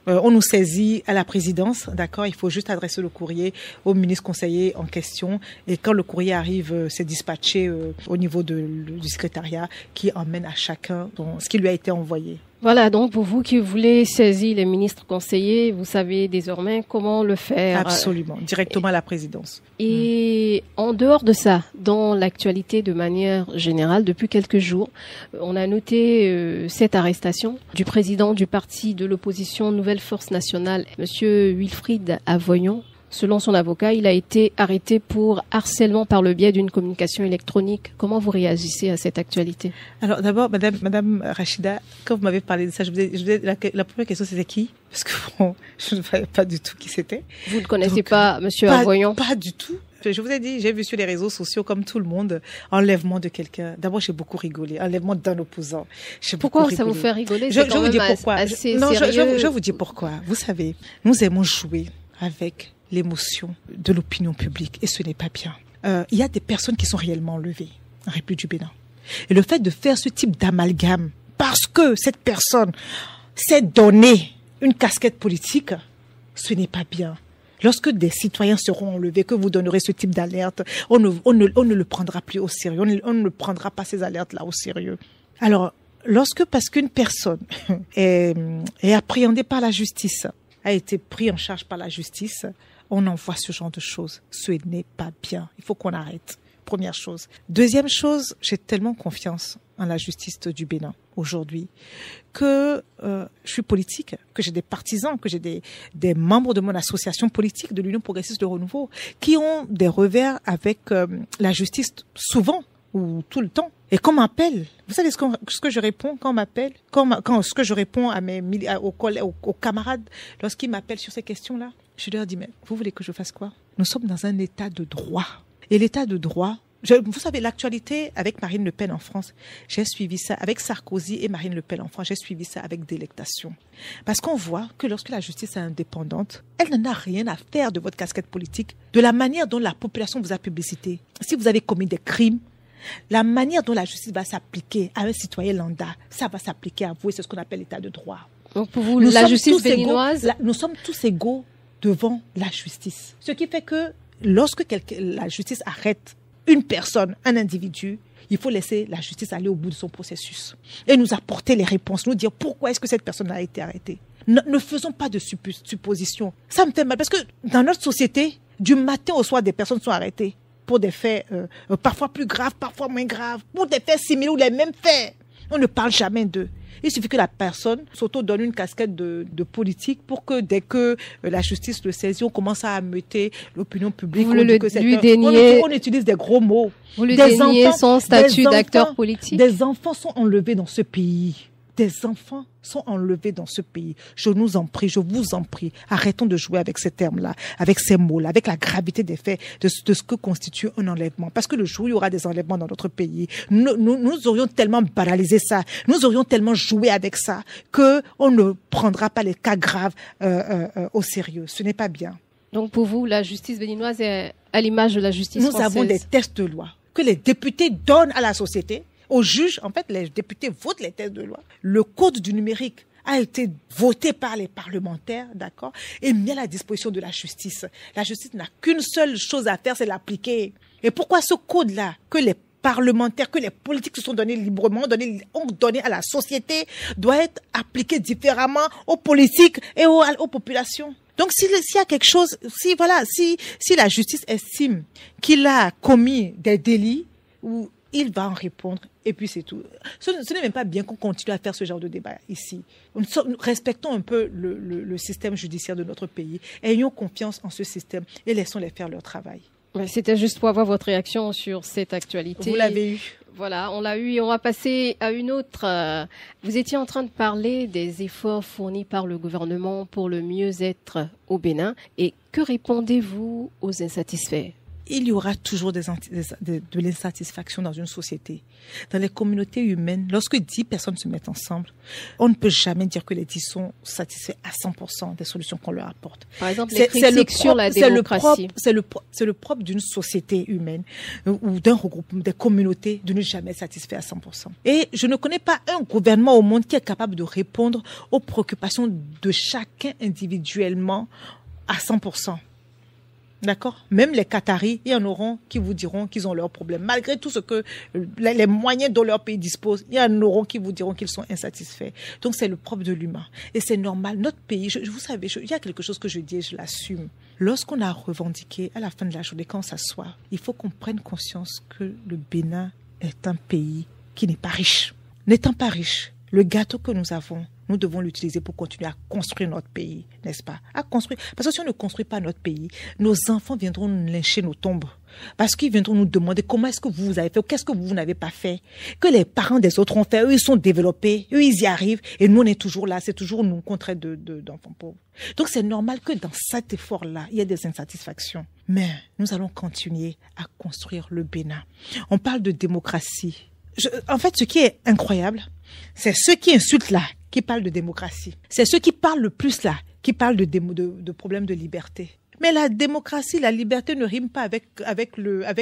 on nous saisit à la présidence, d'accord. Il faut juste adresser le courrier au ministre conseiller en question. Et quand le courrier arrive, c'est dispatché au niveau du secrétariat qui emmène à chacun ce qui lui a été envoyé. Voilà, donc pour vous qui voulez saisir les ministres conseillers, vous savez désormais comment le faire. Absolument, directement à la présidence. Et en dehors de ça, dans l'actualité de manière générale, depuis quelques jours, on a noté cette arrestation du président du parti de l'opposition Nouvelle Force Nationale, Monsieur Wilfried Avoyon, Selon son avocat, il a été arrêté pour harcèlement par le biais d'une communication électronique. Comment vous réagissez à cette actualité? Alors d'abord, Madame Rachida, quand vous m'avez parlé de ça, la première question c'était qui? Parce que bon, je ne savais pas du tout qui c'était. Vous ne connaissez pas Monsieur Avoyon? Pas du tout. Je vous ai dit, j'ai vu sur les réseaux sociaux, comme tout le monde, enlèvement de quelqu'un. D'abord, j'ai beaucoup rigolé. Enlèvement d'un opposant. Pourquoi ça vous fait rigoler? Je vous dis pourquoi. Je vous dis pourquoi. Vous savez, nous aimons jouer avec l'émotion de l'opinion publique et ce n'est pas bien. Il y a des personnes qui sont réellement enlevées en République du Bénin. Et le fait de faire ce type d'amalgame, parce que cette personne s'est donné une casquette politique, ce n'est pas bien. Lorsque des citoyens seront enlevés, que vous donnerez ce type d'alerte, on ne le prendra plus au sérieux. On ne prendra pas ces alertes-là au sérieux. Alors, parce qu'une personne est appréhendée par la justice, a été pris en charge par la justice, on envoie ce genre de choses. Ce n'est pas bien. Il faut qu'on arrête. Première chose. Deuxième chose, j'ai tellement confiance en la justice du Bénin aujourd'hui que je suis politique, que j'ai des partisans, que j'ai des membres de mon association politique de l'Union progressiste de renouveau qui ont des revers avec la justice souvent ou tout le temps. Et qu'on m'appelle, vous savez ce que je réponds quand on m'appelle, ce que je réponds à aux camarades lorsqu'ils m'appellent sur ces questions-là, je leur dis, mais vous voulez que je fasse quoi? Nous sommes dans un état de droit. Et l'état de droit, vous savez, l'actualité avec Marine Le Pen en France, j'ai suivi ça avec Sarkozy et Marine Le Pen en France, j'ai suivi ça avec délectation. Parce qu'on voit que lorsque la justice est indépendante, elle n'en a rien à faire de votre casquette politique, de la manière dont la population vous a publicité. Si vous avez commis des crimes, la manière dont la justice va s'appliquer à un citoyen lambda, ça va s'appliquer à vous et c'est ce qu'on appelle l'état de droit. Donc pour vous, la justice béninoise... Nous sommes tous égaux devant la justice. Ce qui fait que lorsque la justice arrête une personne, un individu, il faut laisser la justice aller au bout de son processus et nous apporter les réponses, nous dire pourquoi est-ce que cette personne a été arrêtée. Ne faisons pas de suppositions. Ça me fait mal parce que dans notre société, du matin au soir, des personnes sont arrêtées pour des faits parfois plus graves, parfois moins graves, pour des faits similaires ou les mêmes faits. On ne parle jamais d'eux. Il suffit que la personne s'auto-donne une casquette de politique pour que dès que la justice le saisit, on commence à ameuter l'opinion publique. On utilise des gros mots. Vous lui déniez son statut d'acteur politique. Des enfants sont enlevés dans ce pays. Des enfants sont enlevés dans ce pays. Je nous en prie, je vous en prie, arrêtons de jouer avec ces termes-là, avec ces mots-là, avec la gravité des faits, de ce que constitue un enlèvement. Parce que le jour où il y aura des enlèvements dans notre pays, nous aurions tellement banalisé ça, nous aurions tellement joué avec ça, qu'on ne prendra pas les cas graves au sérieux. Ce n'est pas bien. Donc pour vous, la justice béninoise est à l'image de la justice française. Nous avons des textes de loi que les députés donnent à la société. Aux juges, en fait, les députés votent les textes de loi. Le code du numérique a été voté par les parlementaires, d'accord, et mis à la disposition de la justice. La justice n'a qu'une seule chose à faire, c'est l'appliquer. Et pourquoi ce code-là, que les parlementaires, que les politiques se sont donnés librement, ont donné à la société, doit être appliqué différemment aux politiques et aux populations? Donc, s'il y a quelque chose, si la justice estime qu'il a commis des délits, il va en répondre et puis c'est tout. Ce n'est même pas bien qu'on continue à faire ce genre de débat ici. Respectons un peu le système judiciaire de notre pays. Ayons confiance en ce système et laissons-les faire leur travail. C'était juste pour avoir votre réaction sur cette actualité. Vous l'avez eu. Voilà, on l'a eu et on va passer à une autre. Vous étiez en train de parler des efforts fournis par le gouvernement pour le mieux-être au Bénin. Et que répondez-vous aux insatisfaits? Il y aura toujours de l'insatisfaction dans une société. Dans les communautés humaines, lorsque 10 personnes se mettent ensemble, on ne peut jamais dire que les 10 sont satisfaits à 100% des solutions qu'on leur apporte. Par exemple, les critiques sur la démocratie. C'est le propre d'une société humaine ou d'un regroupement, des communautés, de ne jamais être satisfait à 100%. Et je ne connais pas un gouvernement au monde qui est capable de répondre aux préoccupations de chacun individuellement à 100%. D'accord? Même les Qataris, il y en auront qui vous diront qu'ils ont leurs problèmes. Malgré tout ce que les moyens dont leur pays dispose, il y en auront qui vous diront qu'ils sont insatisfaits. Donc c'est le propre de l'humain. Et c'est normal. Notre pays, vous savez, il y a quelque chose que je dis et je l'assume. Lorsqu'on a revendiqué, à la fin de la journée, quand on s'assoit, il faut qu'on prenne conscience que le Bénin est un pays qui n'est pas riche. N'étant pas riche, le gâteau que nous avons nous devons l'utiliser pour continuer à construire notre pays, n'est-ce pas? À construire. Parce que si on ne construit pas notre pays, nos enfants viendront nous lyncher nos tombes. Parce qu'ils viendront nous demander comment est-ce que vous avez fait, ou qu'est-ce que vous n'avez pas fait. Que les parents des autres ont fait, eux ils sont développés, eux ils y arrivent, et nous on est toujours là, c'est toujours nous qu'on traite d'enfants pauvres. Donc c'est normal que dans cet effort-là, il y ait des insatisfactions. Mais nous allons continuer à construire le Bénin. On parle de démocratie. En fait, ce qui est incroyable, c'est ceux qui insultent là, qui parlent de démocratie. C'est ceux qui parlent le plus là, qui parlent de problèmes de liberté. Mais la démocratie, la liberté ne rime pas avec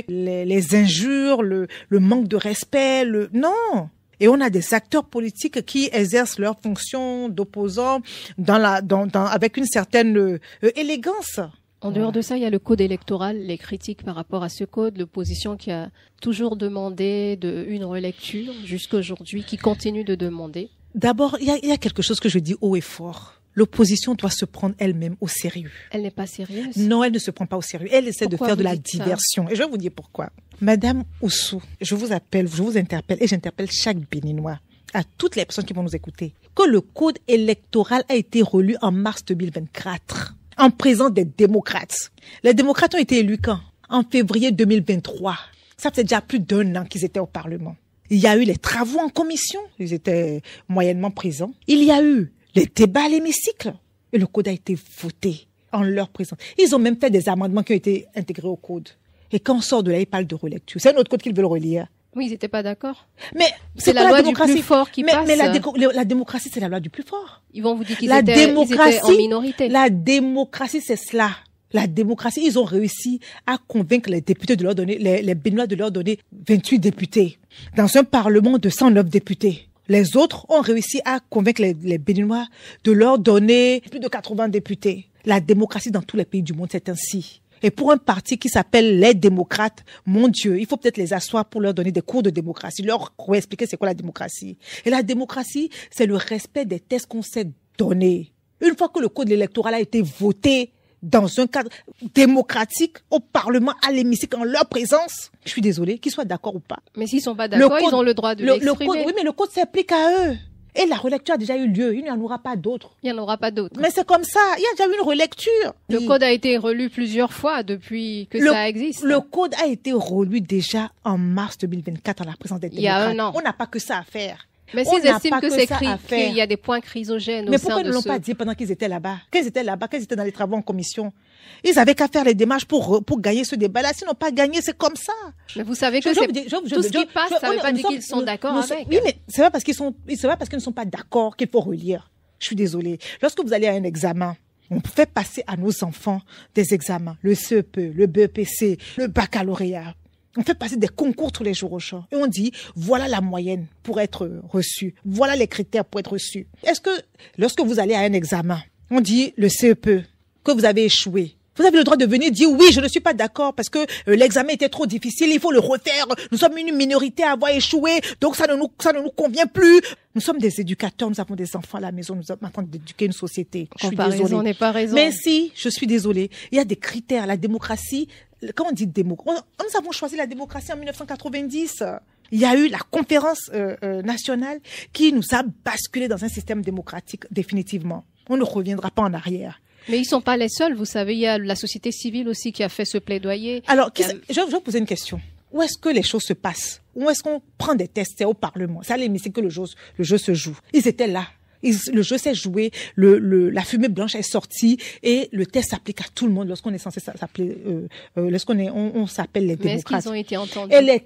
les injures, le manque de respect, non. Et on a des acteurs politiques qui exercent leur fonction d'opposants avec une certaine élégance. En dehors de ça, il y a le code électoral, les critiques par rapport à ce code, l'opposition qui a toujours demandé une relecture jusqu'à aujourd'hui, qui continue de demander. D'abord, il y a quelque chose que je dis haut et fort. L'opposition doit se prendre elle-même au sérieux. Elle n'est pas sérieuse? Non, elle ne se prend pas au sérieux. Elle essaie de faire de la diversion. Et je vais vous dire pourquoi. Madame Oussou, je vous appelle, je vous interpelle et j'interpelle chaque Béninois, à toutes les personnes qui vont nous écouter, que le code électoral a été relu en mars 2024. En présence des démocrates. Les démocrates ont été élus quand? En février 2023. Ça fait déjà plus d'1 an qu'ils étaient au Parlement. Il y a eu les travaux en commission. Ils étaient moyennement présents. Il y a eu les débats à l'hémicycle. Et le code a été voté en leur présence. Ils ont même fait des amendements qui ont été intégrés au code. Et quand on sort de là, ils parlent de relecture. C'est un autre code qu'ils veulent relire. Oui, ils n'étaient pas d'accord. Mais c'est la loi du plus fort qui passe. Mais la démocratie, c'est la loi du plus fort. Ils vont vous dire qu'ils étaient en minorité. La démocratie, c'est cela. La démocratie, ils ont réussi à convaincre les députés de leur donner, les Béninois de leur donner 28 députés. Dans un parlement de 109 députés. Les autres ont réussi à convaincre les Béninois de leur donner plus de 80 députés. La démocratie dans tous les pays du monde, c'est ainsi. Et pour un parti qui s'appelle les démocrates, mon Dieu, il faut peut-être les asseoir pour leur donner des cours de démocratie, leur expliquer c'est quoi la démocratie. Et la démocratie, c'est le respect des tests qu'on s'est donnés. Une fois que le code électoral a été voté dans un cadre démocratique, au Parlement, à l'hémicycle, en leur présence, je suis désolée, qu'ils soient d'accord ou pas. Mais s'ils sont pas d'accord, ils ont le droit de l'exprimer. Oui, mais le code s'applique à eux. Et la relecture a déjà eu lieu. Il n'y en aura pas d'autres. Il n'y en aura pas d'autres. Mais c'est comme ça. Il y a déjà eu une relecture. Le code a été relu plusieurs fois depuis que ça existe. Le code a été relu déjà en mars 2024 à la présence des démocrates. Il y a 1 an. On n'a pas que ça à faire. Mais s'ils estiment que c'est qu'il y a des points chrysogènes au sein de ce... Mais pourquoi ils ne l'ont pas dit pendant qu'ils étaient là-bas? Qu'ils étaient dans les travaux en commission? Ils avaient qu'à faire les démarches pour gagner ce débat-là. S'ils n'ont pas gagné, c'est comme ça. Mais vous savez que tout ce qui passe, ça ne veut pas dire qu'ils sont d'accord avec. Oui, mais c'est pas parce qu'ils ne sont pas d'accord qu'il faut relire. Je suis désolée. Lorsque vous allez à un examen, on fait passer à nos enfants des examens. Le CEP, le BEPC, le baccalauréat. On fait passer des concours tous les jours au champ. Et on dit, voilà la moyenne pour être reçu. Voilà les critères pour être reçu. Est-ce que, lorsque vous allez à un examen, on dit le CEP, que vous avez échoué, vous avez le droit de venir dire, oui, je ne suis pas d'accord parce que l'examen était trop difficile, il faut le refaire. Nous sommes une minorité à avoir échoué, donc ça ne nous convient plus. Nous sommes des éducateurs, nous avons des enfants à la maison, nous sommes en train d'éduquer une société. Je suis désolée. On n'est pas raison. Mais si, je suis désolée. Il y a des critères. La démocratie, quand on dit démocratie, nous avons choisi la démocratie en 1990. Il y a eu la conférence nationale qui nous a basculé dans un système démocratique définitivement. On ne reviendra pas en arrière. Mais ils sont pas les seuls, vous savez, il y a la société civile aussi qui a fait ce plaidoyer. Alors, je vais vous poser une question. Où est-ce que les choses se passent? Où est-ce qu'on prend des tests? C'est au Parlement. C'est à l'hémicycle que le jeu se joue. Ils étaient là. Le jeu s'est joué, la fumée blanche est sortie et le test s'applique à tout le monde lorsqu'on est censé s'appeler, on s'appelle les démocrates. Mais est-ce qu'ils ont été entendus? Et les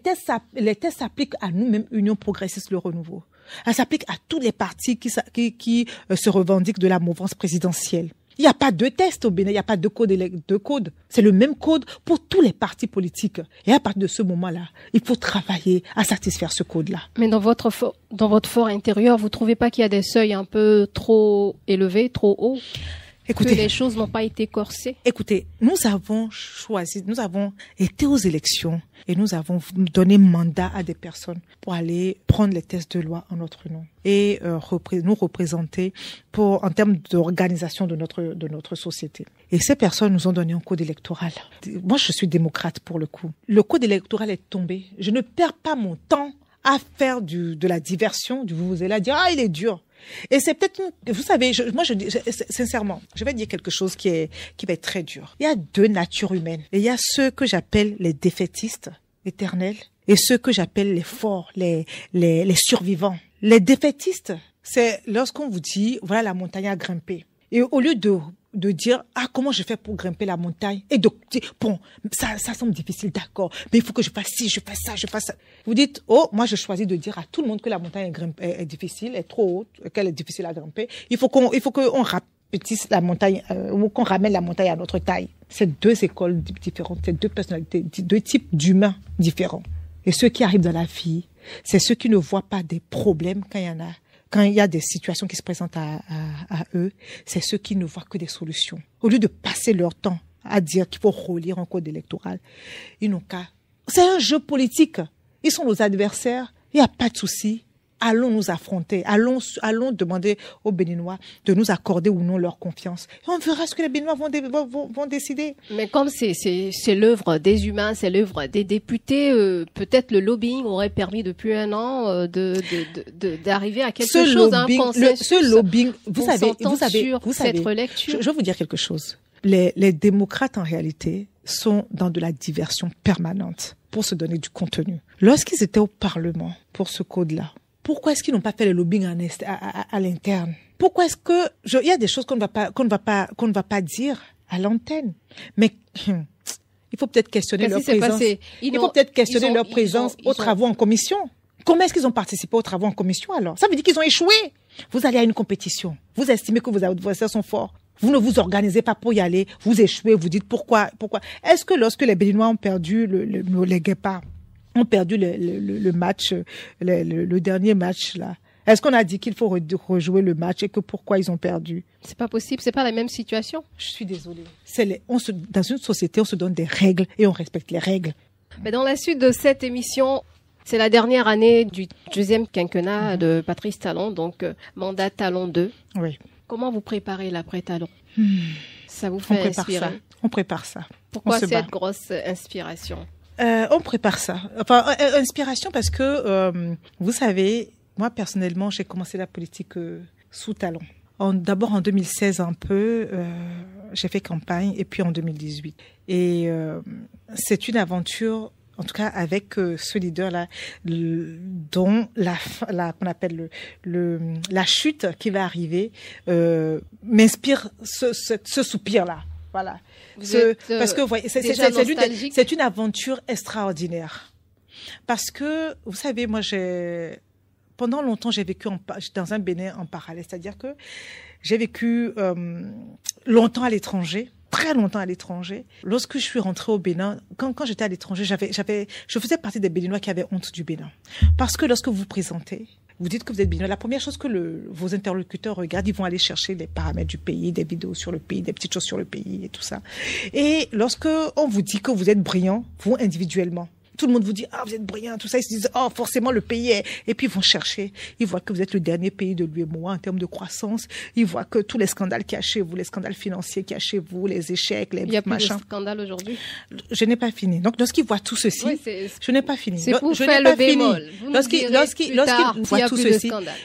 tests s'appliquent à nous-mêmes, Union progressiste, le renouveau. Elle s'applique à tous les partis qui se revendiquent de la mouvance présidentielle. Il n'y a pas de test au Bénin, il n'y a pas de code. C'est le même code pour tous les partis politiques. Et à partir de ce moment-là, il faut travailler à satisfaire ce code-là. Mais dans votre fort intérieur, vous trouvez pas qu'il y a des seuils un peu trop élevés, trop hauts? Écoutez, que les choses n'ont pas été corsées. Écoutez, nous avons été aux élections et nous avons donné mandat à des personnes pour aller prendre les tests de loi en notre nom et nous représenter en termes d'organisation de notre société. Et ces personnes nous ont donné un code électoral. Moi, je suis démocrate pour le coup. Le code électoral est tombé. Je ne perds pas mon temps à faire de la diversion, du vous allez dire, il est dur. Et c'est peut-être, vous savez, sincèrement, je vais dire quelque chose qui va être très dur. Il y a deux natures humaines. Et il y a ceux que j'appelle les défaitistes éternels et ceux que j'appelle les forts, les survivants. Les défaitistes, c'est lorsqu'on vous dit, voilà la montagne à grimper. Et au lieu de dire, comment je fais pour grimper la montagne? Et de dire, bon, ça semble difficile, d'accord, mais il faut que je fasse ci, je fasse ça. Vous dites, moi je choisis de dire à tout le monde que la montagne est difficile, est trop haute, qu'elle est difficile à grimper. Il faut qu'on rapetisse la montagne, ou qu'on ramène la montagne à notre taille. C'est deux écoles différentes, c'est deux personnalités, deux types d'humains différents. Et ceux qui arrivent dans la vie, c'est ceux qui ne voient pas des problèmes quand il y en a. Quand il y a des situations qui se présentent à eux, c'est ceux qui ne voient que des solutions. Au lieu de passer leur temps à dire qu'il faut relire un code électoral, ils n'ont qu'à... C'est un jeu politique. Ils sont nos adversaires. Il n'y a pas de souci. Allons nous affronter. Allons demander aux Béninois de nous accorder ou non leur confiance. Et on verra ce que les Béninois vont décider. Mais comme c'est l'œuvre des humains, c'est l'œuvre des députés, peut-être le lobbying aurait permis depuis un an d'arriver à quelque chose, un consensus. Ce lobbying, vous savez, cette relecture. Je vais vous dire quelque chose. Les démocrates, en réalité, sont dans de la diversion permanente pour se donner du contenu. Lorsqu'ils étaient au Parlement pour ce code-là, pourquoi est-ce qu'ils n'ont pas fait le lobbying à l'interne? Pourquoi est-ce que il y a des choses qu'on ne va pas dire à l'antenne? Mais il faut peut-être questionner leur présence. Il faut peut-être questionner leur présence aux travaux en commission. Comment est-ce qu'ils ont participé aux travaux en commission alors? Ça veut dire qu'ils ont échoué. Vous allez à une compétition. Vous estimez que vos adversaires sont forts. Vous ne vous organisez pas pour y aller. Vous échouez. Vous dites pourquoi? Est-ce que lorsque les Béninois ont perdu les Guépards, ont perdu le match, le dernier match là, est-ce qu'on a dit qu'il faut rejouer le match et que pourquoi ils ont perdu? C'est pas possible, c'est pas la même situation. Je suis désolée. Dans une société, on se donne des règles et on respecte les règles. Mais dans la suite de cette émission, c'est la dernière année du deuxième quinquennat de Patrice Talon, donc mandat Talon 2. Oui. Comment vous préparez l'après-Talon? Ça vous fait inspirer? On prépare ça. Pourquoi cette grosse inspiration? On prépare ça. Enfin, inspiration parce que, vous savez, moi personnellement, j'ai commencé la politique sous Talon. D'abord en 2016 un peu, j'ai fait campagne et puis en 2018. Et c'est une aventure, en tout cas avec ce leader-là, dont qu'on appelle la chute qui va arriver, m'inspire ce soupir-là. Voilà. Parce que, vous voyez, c'est une aventure extraordinaire. Parce que, vous savez, moi, pendant longtemps, j'ai vécu dans un Bénin en parallèle. C'est-à-dire que j'ai vécu longtemps à l'étranger, très longtemps à l'étranger. Lorsque je suis rentrée au Bénin, quand j'étais à l'étranger, je faisais partie des Béninois qui avaient honte du Bénin. Parce que lorsque vous vous présentez, vous dites que vous êtes béninois, la première chose que vos interlocuteurs regardent, ils vont aller chercher des paramètres du pays, des vidéos sur le pays, des petites choses sur le pays et tout ça. Et lorsque on vous dit que vous êtes brillant, vous individuellement, tout le monde vous dit, vous êtes brillant, tout ça. Ils se disent, forcément, le pays est... Et puis, ils vont chercher. Ils voient que vous êtes le dernier pays de l'UEMOA en termes de croissance. Ils voient que tous les scandales qu'il y a chez vous, les scandales financiers qu'il y a chez vous, les échecs, les machins. Il y a plus de scandales aujourd'hui? Je n'ai pas fini. Donc, lorsqu'ils voient tout ceci, je n'ai pas fini. C'est pour faire le bémol.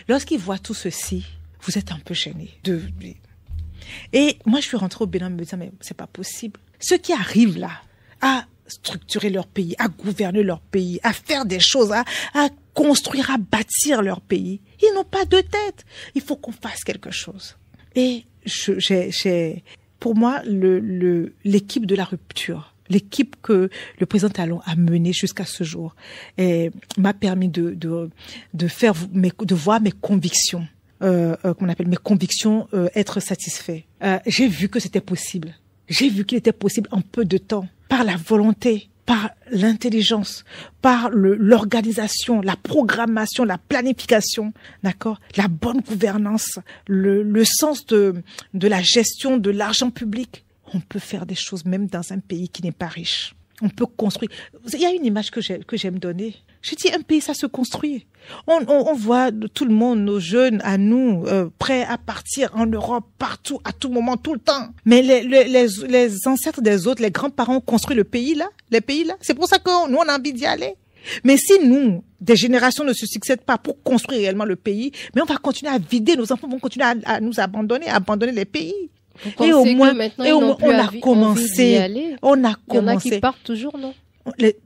Lorsqu'ils voient tout ceci, vous êtes un peu gênés. Et moi, je suis rentrée au Bénin me disant, mais c'est pas possible. Ceux qui arrivent là, à structurer leur pays, à gouverner leur pays, à faire des choses, à construire, à bâtir leur pays. Ils n'ont pas de tête. Il faut qu'on fasse quelque chose. Et pour moi, l'équipe de la rupture, l'équipe que le président Talon a menée jusqu'à ce jour, m'a permis de voir mes convictions, qu'on appelle mes convictions, être satisfait. J'ai vu que c'était possible. J'ai vu qu'il était possible en peu de temps, par la volonté, par l'intelligence, par l'organisation, la programmation, la planification, d'accord, la bonne gouvernance, le sens de la gestion de l'argent public. On peut faire des choses même dans un pays qui n'est pas riche. On peut construire. Il y a une image que j'aime donner. Je dis, un pays, ça se construit. On voit tout le monde, nos jeunes, à nous, prêts à partir en Europe, partout, à tout moment, tout le temps. Mais les ancêtres des autres, les grands-parents ont construit les pays là. C'est pour ça que nous, on a envie d'y aller. Mais si nous, des générations ne se succèdent pas pour construire réellement le pays, mais on va continuer à vider, nos enfants vont continuer à nous abandonner les pays. Et au moins, on a commencé. On a commencé. Il y en a qui partent toujours, non?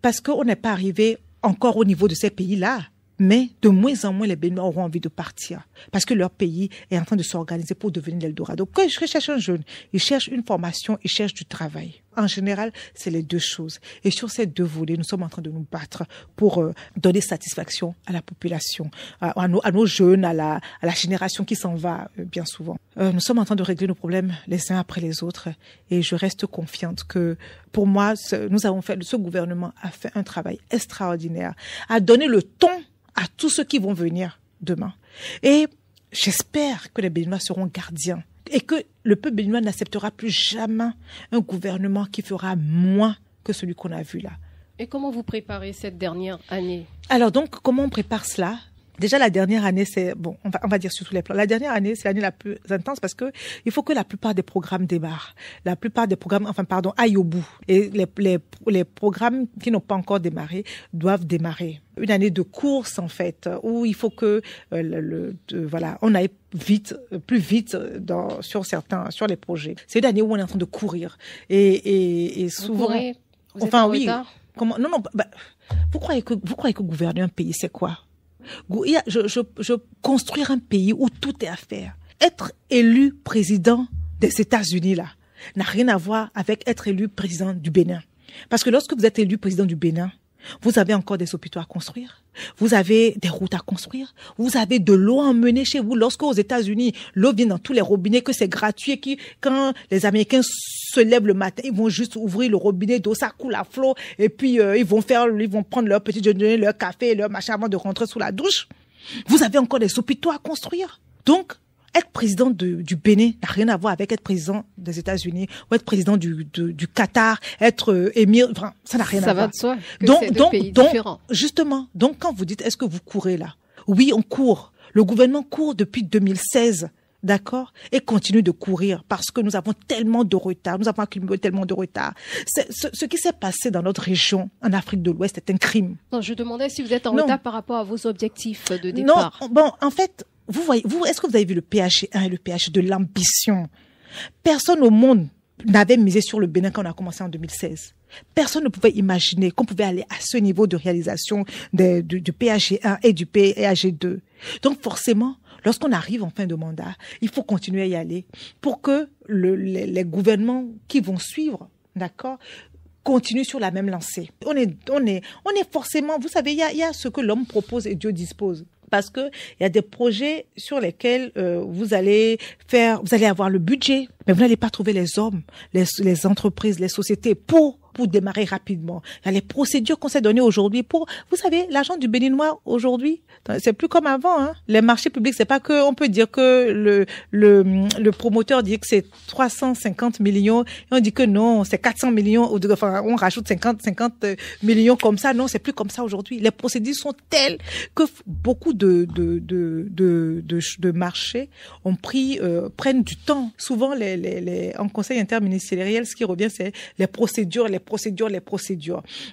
Parce qu'on n'est pas arrivé encore au niveau de ces pays-là. Mais de moins en moins, les Béninois auront envie de partir parce que leur pays est en train de s'organiser pour devenir l'Eldorado. Quand je cherche un jeune, il cherche une formation, il cherche du travail. En général, c'est les deux choses. Et sur ces deux volets, nous sommes en train de nous battre pour donner satisfaction à la population, à nos jeunes, à la génération qui s'en va bien souvent. Nous sommes en train de régler nos problèmes les uns après les autres. Et je reste confiante que, pour moi, ce gouvernement a fait un travail extraordinaire, a donné le ton à tous ceux qui vont venir demain. Et j'espère que les Béninois seront gardiens et que le peuple béninois n'acceptera plus jamais un gouvernement qui fera moins que celui qu'on a vu là. Et comment vous préparez cette dernière année? Alors donc, comment on prépare cela? Déjà, la dernière année, on va dire sur tous les plans. La dernière année, c'est l'année la plus intense parce que il faut que la plupart des programmes démarrent. La plupart des programmes, aillent au bout. Et les programmes qui n'ont pas encore démarré doivent démarrer. Une année de course, en fait, où il faut que, on aille plus vite sur les projets. C'est une année où on est en train de courir. Et souvent. Vous êtes en retard? Comment? Non, vous croyez que gouverner un pays, c'est quoi? Je construire un pays où tout est à faire. Être élu président des États-Unis, là, n'a rien à voir avec être élu président du Bénin. Parce que lorsque vous êtes élu président du Bénin, vous avez encore des hôpitaux à construire, vous avez des routes à construire, vous avez de l'eau à emmener chez vous. Lorsque aux États-Unis, l'eau vient dans tous les robinets, que c'est gratuit et quand les Américains se lèvent le matin, ils vont juste ouvrir le robinet d'eau, ça coule à flot et puis ils vont prendre leur petit déjeuner, leur café, leur machin avant de rentrer sous la douche. Vous avez encore des hôpitaux à construire. Donc, être président du Bénin n'a rien à voir avec être président des États-Unis ou être président du Qatar, être émir, ça n'a rien à voir. Ça va de soi. C'est deux pays différents. Justement, donc quand vous dites est-ce que vous courez là? Oui, on court. Le gouvernement court depuis 2016. D'accord? Et continue de courir parce que nous avons tellement de retard. Nous avons accumulé tellement de retard. Ce qui s'est passé dans notre région, en Afrique de l'Ouest, est un crime. Non, je demandais si vous êtes en retard par rapport à vos objectifs de départ. Non, bon, en fait, vous voyez, est-ce que vous avez vu le PHG1 et le PHG de l'ambition? Personne au monde n'avait misé sur le Bénin quand on a commencé en 2016. Personne ne pouvait imaginer qu'on pouvait aller à ce niveau de réalisation du PHG1 et du PHG2. Donc forcément, lorsqu'on arrive en fin de mandat, il faut continuer à y aller pour que les gouvernements qui vont suivre, d'accord, continuent sur la même lancée. On est forcément, vous savez, il y a ce que l'homme propose et Dieu dispose. Parce que il y a des projets sur lesquels vous allez avoir le budget, mais vous n'allez pas trouver les hommes, les entreprises, les sociétés pour démarrer rapidement. Il y a les procédures qu'on s'est données aujourd'hui vous savez, l'argent du Béninois aujourd'hui, c'est plus comme avant, hein. Les marchés publics, c'est pas que, on peut dire que le promoteur dit que c'est 350 millions, et on dit que non, c'est 400 millions, on rajoute 50 millions comme ça. Non, c'est plus comme ça aujourd'hui. Les procédures sont telles que beaucoup de marchés prennent du temps. Souvent, en conseil interministériel, ce qui revient, c'est les procédures.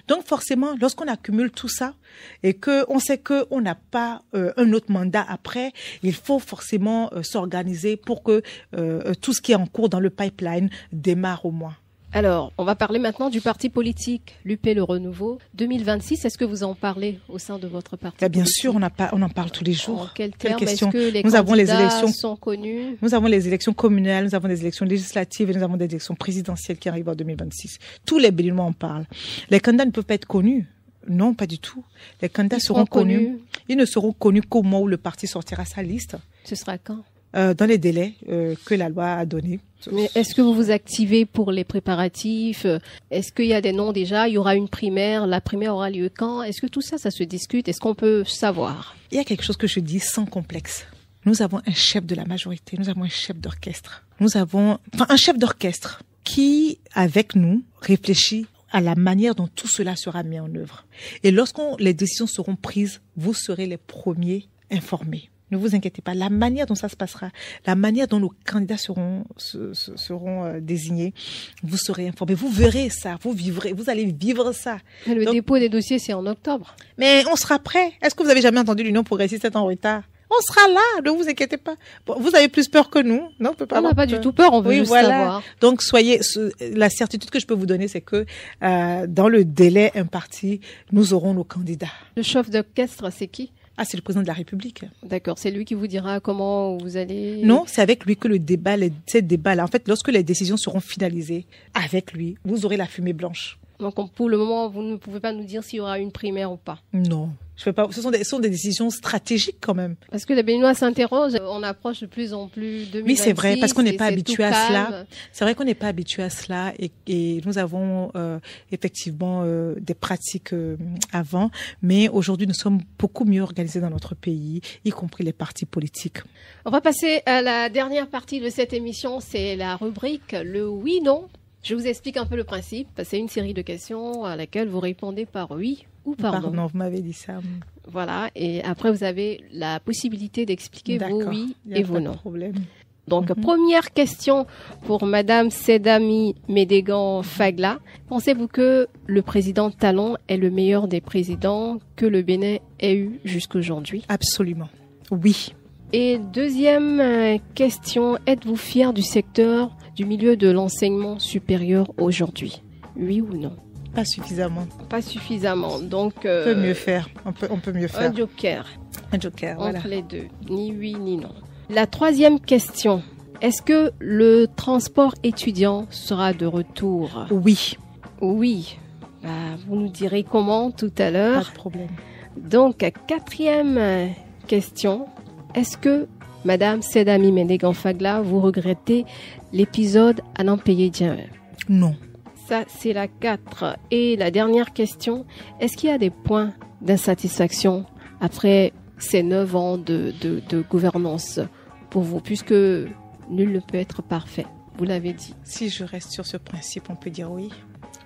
Donc forcément, lorsqu'on accumule tout ça et que on sait que on n'a pas un autre mandat après, il faut forcément s'organiser pour que tout ce qui est en cours dans le pipeline démarre au moins. Alors, on va parler maintenant du parti politique, l'UP Le Renouveau 2026. Est-ce que vous en parlez au sein de votre parti Bien sûr, on en parle tous les jours. En quels termes est-ce que les candidats sont connus? Nous avons les élections communales, nous avons des élections législatives et nous avons des élections présidentielles qui arrivent en 2026. Tous les Béninois en parlent. Les candidats ne peuvent pas être connus. Non, pas du tout. Les candidats seront connus. Ils ne seront connus qu'au moment où le parti sortira sa liste. Ce sera quand? Dans les délais que la loi a donnés. Mais est-ce que vous vous activez pour les préparatifs? Est-ce qu'il y a des noms déjà? Il y aura une primaire. La primaire aura lieu quand? Est-ce que tout ça se discute? Est-ce qu'on peut savoir? Il y a quelque chose que je dis sans complexe. Nous avons un chef de la majorité. Nous avons un chef d'orchestre. Nous avons un chef d'orchestre qui, avec nous, réfléchit à la manière dont tout cela sera mis en œuvre. Et les décisions seront prises, vous serez les premiers informés. Ne vous inquiétez pas. La manière dont ça se passera, la manière dont nos candidats seront désignés, vous serez informés. Vous verrez ça, vous allez vivre ça. Mais le dépôt des dossiers, c'est en octobre. Mais on sera prêt. Est-ce que vous avez jamais entendu l'Union progressiste est en retard? On sera là, ne vous inquiétez pas. Bon, vous avez plus peur que nous, non? On n'a pas du tout peur, on veut juste savoir. Donc la certitude que je peux vous donner, c'est que dans le délai imparti, nous aurons nos candidats. Le chef d'orchestre, c'est qui? Ah, c'est le président de la République. D'accord, c'est lui qui vous dira comment vous allez... Non, c'est avec lui que ces débats-là, en fait, lorsque les décisions seront finalisées, avec lui, vous aurez la fumée blanche. Donc, pour le moment, vous ne pouvez pas nous dire s'il y aura une primaire ou pas? Non. Je fais pas. Ce sont des décisions stratégiques quand même. Parce que les Béninois s'interrogent. On approche de plus en plus de 2026. Oui, c'est vrai, parce qu'on n'est pas habitué à cela. C'est vrai qu'on n'est pas habitué à cela et nous avons effectivement des pratiques avant, mais aujourd'hui nous sommes beaucoup mieux organisés dans notre pays, y compris les partis politiques. On va passer à la dernière partie de cette émission, c'est la rubrique le oui/non. Je vous explique un peu le principe. C'est une série de questions à laquelle vous répondez par oui ou par non. Pardon, vous m'avez dit ça. Voilà, et après vous avez la possibilité d'expliquer vos oui et vos non. Pas de problème. Donc, première question pour Madame Sedami Médégan-Fagla. Pensez-vous que le président Talon est le meilleur des présidents que le Bénin ait eu jusqu'aujourd'hui? Absolument, oui. Et deuxième question, êtes-vous fier du secteur du milieu de l'enseignement supérieur aujourd'hui? Oui ou non? Pas suffisamment. Pas suffisamment. Donc, on peut mieux faire. On peut mieux faire. Un joker. Un joker, voilà. Entre les deux. Ni oui ni non. La troisième question. Est-ce que le transport étudiant sera de retour? Oui. Oui. Vous nous direz comment tout à l'heure. Pas de problème. Donc, quatrième question. Est-ce que, Madame Sedami Médégan-Fagla, vous regrettez l'épisode à n'en payer Dien? Non. Ça, c'est la 4. Et la dernière question, est-ce qu'il y a des points d'insatisfaction après ces 9 ans de gouvernance pour vous, puisque nul ne peut être parfait, vous l'avez dit. Si je reste sur ce principe, on peut dire oui.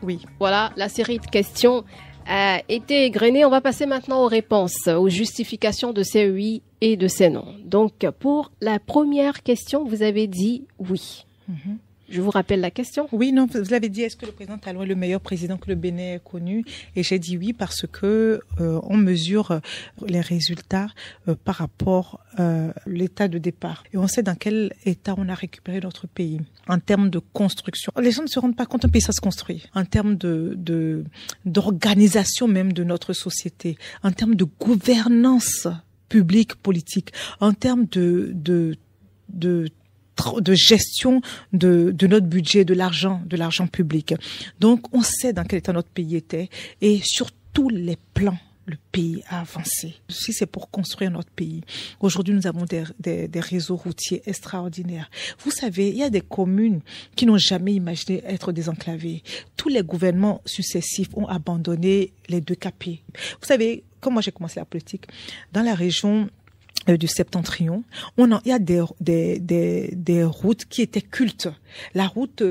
Oui. Voilà, la série de questions a été égrenée. On va passer maintenant aux réponses, aux justifications de ces oui et de ces non. Donc, pour la première question, vous avez dit oui. Je vous rappelle la question. Oui, non, vous l'avez dit, est-ce que le président Talon est le meilleur président que le Bénin ait connu? Et j'ai dit oui parce que on mesure les résultats par rapport à l'état de départ. Et on sait dans quel état on a récupéré notre pays. En termes de construction. Les gens ne se rendent pas compte, un pays, ça se construit. En termes d'organisation même de notre société. En termes de gouvernance publique, politique. En termes de gestion de notre budget, de l'argent public. Donc, on sait dans quel état notre pays était et sur tous les plans, le pays a avancé. Si c'est pour construire notre pays, aujourd'hui, nous avons des réseaux routiers extraordinaires. Vous savez, il y a des communes qui n'ont jamais imaginé être désenclavées. Tous les gouvernements successifs ont abandonné les 2 capés. Vous savez, quand moi j'ai commencé la politique, dans la région du Septentrion, il y a des routes qui étaient cultes. La route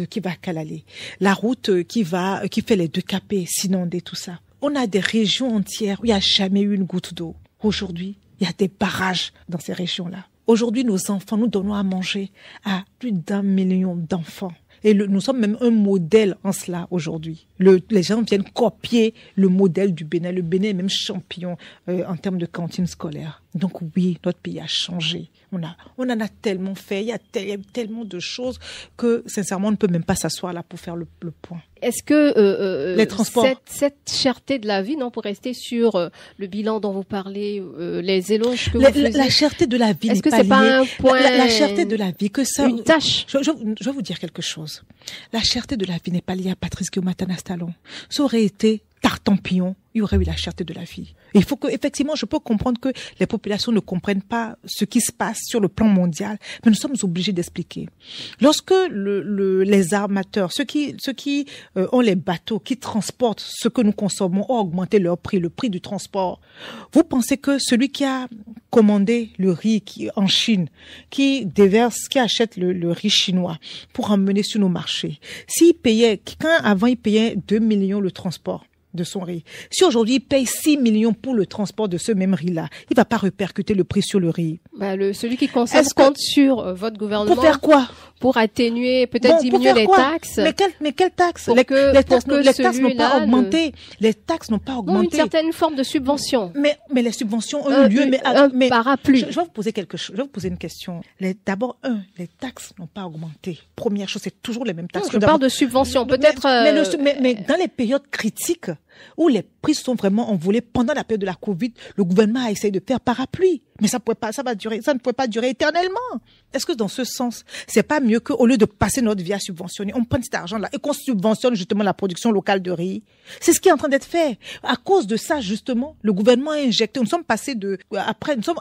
qui va à Kalalé, la route qui fait les 2 capés, s'inonder, tout ça. On a des régions entières où il n'y a jamais eu une goutte d'eau. Aujourd'hui, il y a des barrages dans ces régions-là. Aujourd'hui, nos enfants, nous donnons à manger à plus d'1 million d'enfants. Et nous sommes même un modèle en cela aujourd'hui. Les gens viennent copier le modèle du Bénin. Le Bénin est même champion en termes de cantine scolaire. Donc oui, notre pays a changé. On en a tellement fait. Il y a tellement de choses que, sincèrement, on ne peut même pas s'asseoir là pour faire le point. Est-ce que les transports, cette cherté de la vie, non, pour rester sur le bilan dont vous parlez, les éloges que vous faisiez, la cherté de la vie, est-ce que c'est pas un point, la cherté de la vie, que ça, une tâche. Je vais vous dire quelque chose. La cherté de la vie n'est pas liée à Patrice Guillaume-Matanas Talon. Ça aurait été Tartampion, il y aurait eu la cherté de la vie. Et il faut que, effectivement, je peux comprendre que les populations ne comprennent pas ce qui se passe sur le plan mondial, mais nous sommes obligés d'expliquer. Lorsque les armateurs, ceux qui ont les bateaux, qui transportent ce que nous consommons, ont augmenté leur prix, le prix du transport, vous pensez que celui qui a commandé le riz en Chine, qui achète le riz chinois pour emmener sur nos marchés, s'il payait, avant il payait 2 millions le transport, de son riz. Si aujourd'hui il paye 6 millions pour le transport de ce même riz-là, il va pas répercuter le prix sur le riz. Celui qui consomme compte sur votre gouvernement. Pour faire quoi? Pour atténuer, peut-être diminuer les taxes. Mais quelles taxes? Les taxes n'ont pas augmenté. Les taxes n'ont pas augmenté. Non, une certaine forme de subvention. Mais les subventions ont eu lieu. Mais parapluie. Je vais vous poser quelque chose. Je vais vous poser une question. D'abord, les taxes n'ont pas augmenté. Première chose, c'est toujours les mêmes taxes. Non, je parle de subventions. Peut-être. Mais dans les périodes critiques où les prix sont vraiment envolés pendant la période de la Covid, le gouvernement a essayé de faire parapluie. Mais ça ne pouvait pas durer éternellement. Est-ce que dans ce sens, c'est pas mieux qu'au lieu de passer notre vie à subventionner, on prenne cet argent-là et qu'on subventionne justement la production locale de riz? C'est ce qui est en train d'être fait. À cause de ça, justement, le gouvernement a injecté. Nous sommes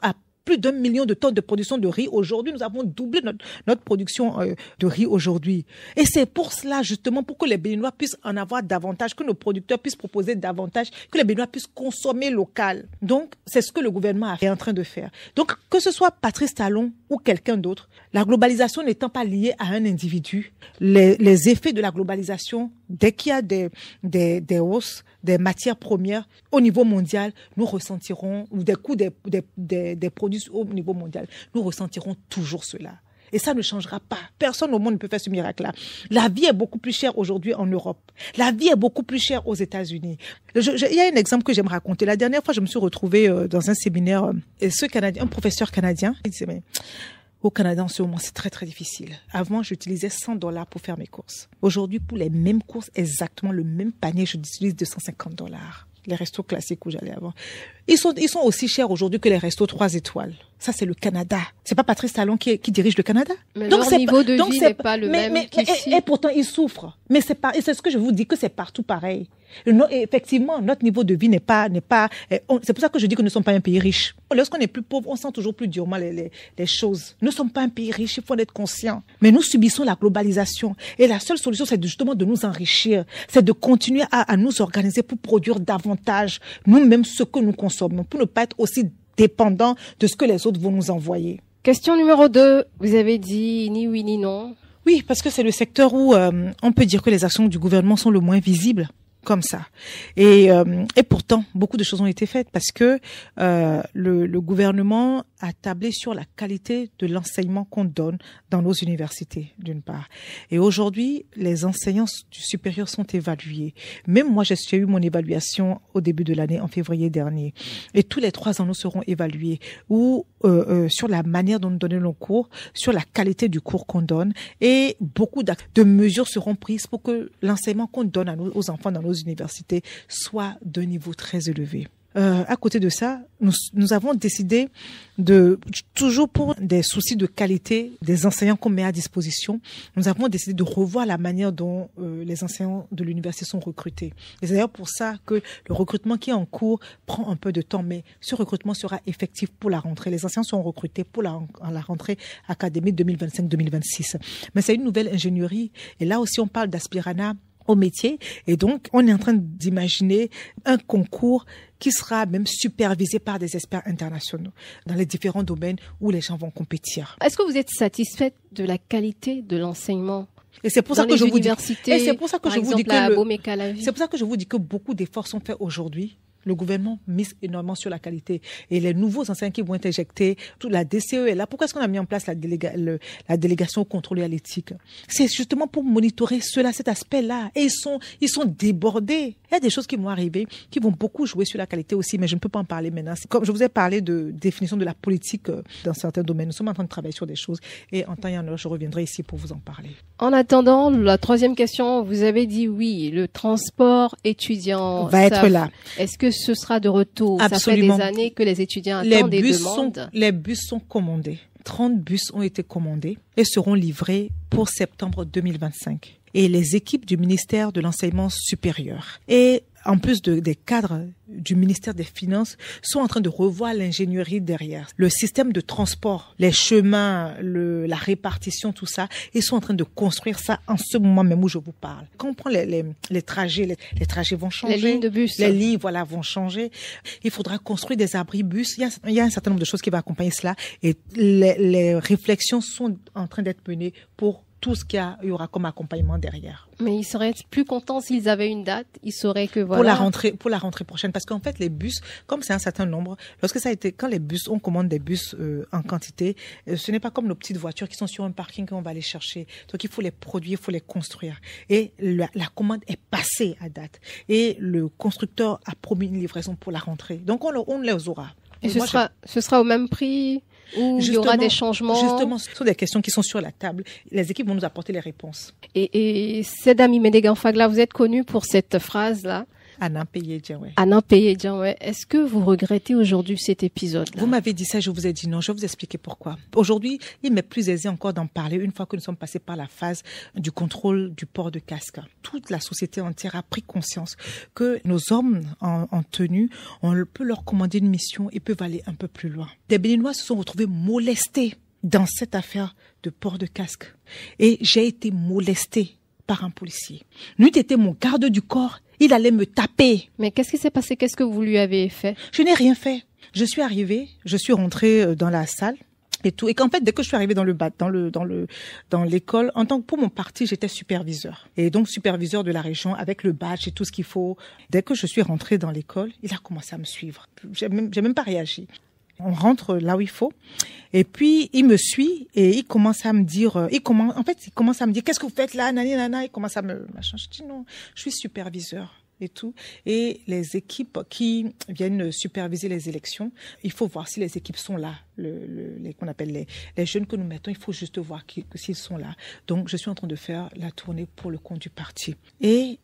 à plus d'1 million de tonnes de production de riz aujourd'hui. Nous avons doublé notre production de riz aujourd'hui. Et c'est pour cela, justement, pour que les Béninois puissent en avoir davantage, que nos producteurs puissent proposer davantage, que les Béninois puissent consommer local. Donc, c'est ce que le gouvernement est en train de faire. Donc, que ce soit Patrice Talon ou quelqu'un d'autre, la globalisation n'étant pas liée à un individu, les effets de la globalisation, dès qu'il y a des hausses, des matières premières au niveau mondial, nous ressentirons, ou des coûts des produits au niveau mondial, nous ressentirons toujours cela. Et ça ne changera pas. Personne au monde ne peut faire ce miracle-là. La vie est beaucoup plus chère aujourd'hui en Europe. La vie est beaucoup plus chère aux États-Unis. Il y a un exemple que j'aime raconter. La dernière fois, je me suis retrouvée dans un séminaire, et un professeur canadien, il disait, mais au Canada, en ce moment, c'est très, très difficile. Avant, j'utilisais $100 pour faire mes courses. Aujourd'hui, pour les mêmes courses, exactement le même panier, j'utilise $250. Les restos classiques où j'allais avant. Ils sont aussi chers aujourd'hui que les restos 3 étoiles. Ça, c'est le Canada. C'est pas Patrice Talon qui dirige le Canada. Mais donc, leur niveau de vie n'est pas le même qu'ici. Et pourtant, ils souffrent. Mais c'est ce que je vous dis, que c'est partout pareil. Effectivement, notre niveau de vie n'est pas, c'est pour ça que je dis que nous ne sommes pas un pays riche. Lorsqu'on est plus pauvre, on sent toujours plus durement les choses. Nous ne sommes pas un pays riche, il faut en être conscient. Mais nous subissons la globalisation. Et la seule solution, c'est justement de nous enrichir. C'est de continuer à nous organiser pour produire davantage nous-mêmes ce que nous consommons, pour ne pas être aussi dépendants de ce que les autres vont nous envoyer. Question numéro 2. Vous avez dit ni oui ni non. Oui, parce que c'est le secteur où on peut dire que les actions du gouvernement sont le moins visibles. Comme ça. Et pourtant, beaucoup de choses ont été faites parce que le gouvernement a tablé sur la qualité de l'enseignement qu'on donne dans nos universités, d'une part. Et aujourd'hui, les enseignants du supérieur sont évalués. Même moi, j'ai eu mon évaluation au début de l'année, en février dernier. Et tous les 3 ans, nous serons évalués sur la manière dont nous donnons nos cours, sur la qualité du cours qu'on donne. Et beaucoup de mesures seront prises pour que l'enseignement qu'on donne aux enfants dans nos universités soit d'un niveau très élevé. À côté de ça, nous avons décidé toujours pour des soucis de qualité des enseignants qu'on met à disposition, nous avons décidé de revoir la manière dont les enseignants de l'université sont recrutés. Et c'est d'ailleurs pour ça que le recrutement qui est en cours prend un peu de temps, mais ce recrutement sera effectif pour la rentrée. Les enseignants sont recrutés pour la rentrée académique 2025-2026. Mais c'est une nouvelle ingénierie. Et là aussi, on parle d'aspirana au métier. Et donc, on est en train d'imaginer un concours qui sera même supervisé par des experts internationaux dans les différents domaines où les gens vont compétir. Est-ce que vous êtes satisfaite de la qualité de l'enseignement? Et c'est pour ça que je vous dis, c'est pour ça que je vous dis que beaucoup d'efforts sont faits aujourd'hui. Le gouvernement mise énormément sur la qualité. Et les nouveaux enseignants qui vont être injectés, toute la DCE est là. Pourquoi est-ce qu'on a mis en place la délégation au contrôle et à l'éthique? C'est justement pour monitorer cet aspect-là. Et ils sont débordés. Il y a des choses qui vont arriver, qui vont beaucoup jouer sur la qualité aussi, mais je ne peux pas en parler maintenant. Comme je vous ai parlé de définition de la politique dans certains domaines, nous sommes en train de travailler sur des choses. Et en temps et en heure, je reviendrai ici pour vous en parler. En attendant, la 3e question, vous avez dit oui, le transport étudiant va être là. Est-ce que ce sera de retour? Absolument. Ça fait des années que les étudiants attendent et demandent. Les bus sont commandés. 30 bus ont été commandés et seront livrés pour septembre 2025. Et les équipes du ministère de l'Enseignement supérieur et en plus des cadres du ministère des Finances sont en train de revoir l'ingénierie derrière. Le système de transport, les chemins, la répartition, tout ça, ils sont en train de construire ça en ce moment même où je vous parle. Quand on prend les trajets, les trajets vont changer. Les lignes de bus. Les lignes, vont changer. Il faudra construire des abris bus. Il y a un certain nombre de choses qui vont accompagner cela. Et les réflexions sont en train d'être menées pour tout ce qu'il y aura comme accompagnement derrière. Mais ils seraient plus contents s'ils avaient une date. Ils sauraient que voilà. Pour la rentrée prochaine, parce qu'en fait les bus, comme c'est un certain nombre, quand les bus, on commande des bus en quantité, ce n'est pas comme nos petites voitures qui sont sur un parking qu'on va aller chercher. Donc il faut les produire, il faut les construire. Et la commande est passée à date. Et le constructeur a promis une livraison pour la rentrée. Donc on les aura. Et ce sera au même prix ou il y aura des changements? Justement, ce sont des questions qui sont sur la table. Les équipes vont nous apporter les réponses. Et Sedami Medeganfagla, vous êtes connu pour cette phrase-là. Anan Peye Djanwe. Anan Peye Djanwe. Est-ce que vous regrettez aujourd'hui cet épisode-là? Vous m'avez dit ça, je vous ai dit non. Je vais vous expliquer pourquoi. Aujourd'hui, il m'est plus aisé encore d'en parler une fois que nous sommes passés par la phase du contrôle du port de casque. Toute la société entière a pris conscience que nos hommes en tenue, on peut leur commander une mission et peuvent aller un peu plus loin. Des Béninois se sont retrouvés molestés dans cette affaire de port de casque. Et j'ai été molestée par un policier. Lui était mon garde du corps. Il allait me taper. Mais qu'est-ce qui s'est passé? Qu'est-ce que vous lui avez fait? Je n'ai rien fait. Je suis arrivée, je suis rentrée dans la salle et tout. Et qu'en fait, dès que je suis arrivée dans l'école, pour mon parti, j'étais superviseur. Et donc, superviseur de la région avec le badge et tout ce qu'il faut. Dès que je suis rentrée dans l'école, il a commencé à me suivre. J'ai même pas réagi. On rentre là où il faut. Et puis, il me suit et il commence à me dire, qu'est-ce que vous faites là, nani, nana, il commence à me, machin. Je dis non, je suis superviseur et tout. Et les équipes qui viennent superviser les élections, il faut voir si les équipes sont là. Qu'on appelle les jeunes que nous mettons, il faut juste voir s'ils sont là. Donc, je suis en train de faire la tournée pour le compte du parti. Et,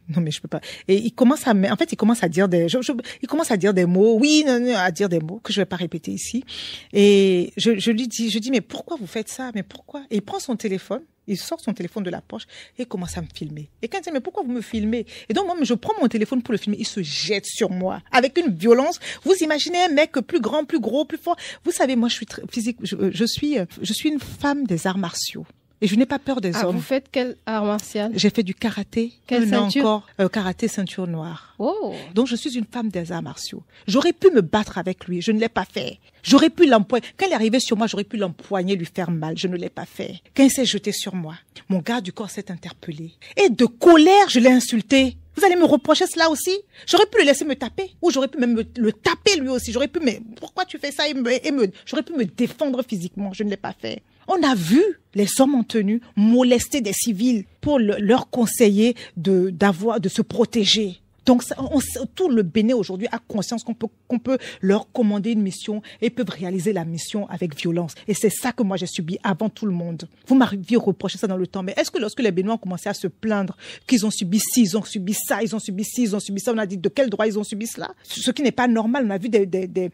non, mais je peux pas. Et il commence à dire des mots, oui, non, à dire des mots que je vais pas répéter ici. Et je lui dis, mais pourquoi vous faites ça? Mais pourquoi? Et il prend son téléphone. Il sort son téléphone de la poche et commence à me filmer. Et quand il dit, mais pourquoi vous me filmez? Et donc, moi, je prends mon téléphone pour le filmer. Il se jette sur moi avec une violence. Vous imaginez un mec plus grand, plus gros, plus fort. Vous savez, moi, je suis très physique. Je suis une femme des arts martiaux. Et je n'ai pas peur des hommes. Vous faites quel art martial? J'ai fait du karaté. Quelle ceinture? Karaté ceinture noire. Oh. Donc, je suis une femme des arts martiaux. J'aurais pu me battre avec lui. Je ne l'ai pas fait. J'aurais pu l'empoigner. Quand il est arrivé sur moi, j'aurais pu l'empoigner, lui faire mal. Je ne l'ai pas fait. Quand il s'est jeté sur moi, mon garde du corps s'est interpellé. Et de colère, je l'ai insulté. Vous allez me reprocher cela aussi? J'aurais pu le laisser me taper. Ou j'aurais pu même le taper lui aussi. J'aurais pu, mais pourquoi tu fais ça? J'aurais pu me défendre physiquement. Je ne l'ai pas fait. On a vu les hommes en tenue molester des civils pour leur conseiller de se protéger. Donc, tout le Bénin aujourd'hui a conscience qu'on peut leur commander une mission et peuvent réaliser la mission avec violence. Et c'est ça que moi j'ai subi avant tout le monde. Vous m'arrivez reprocher ça dans le temps. Mais est-ce que lorsque les Béninois ont commencé à se plaindre qu'ils ont subi ci, ils ont subi ça, ils ont subi ci, ils ont subi ça, on a dit de quel droit ils ont subi cela? Ce qui n'est pas normal. On a vu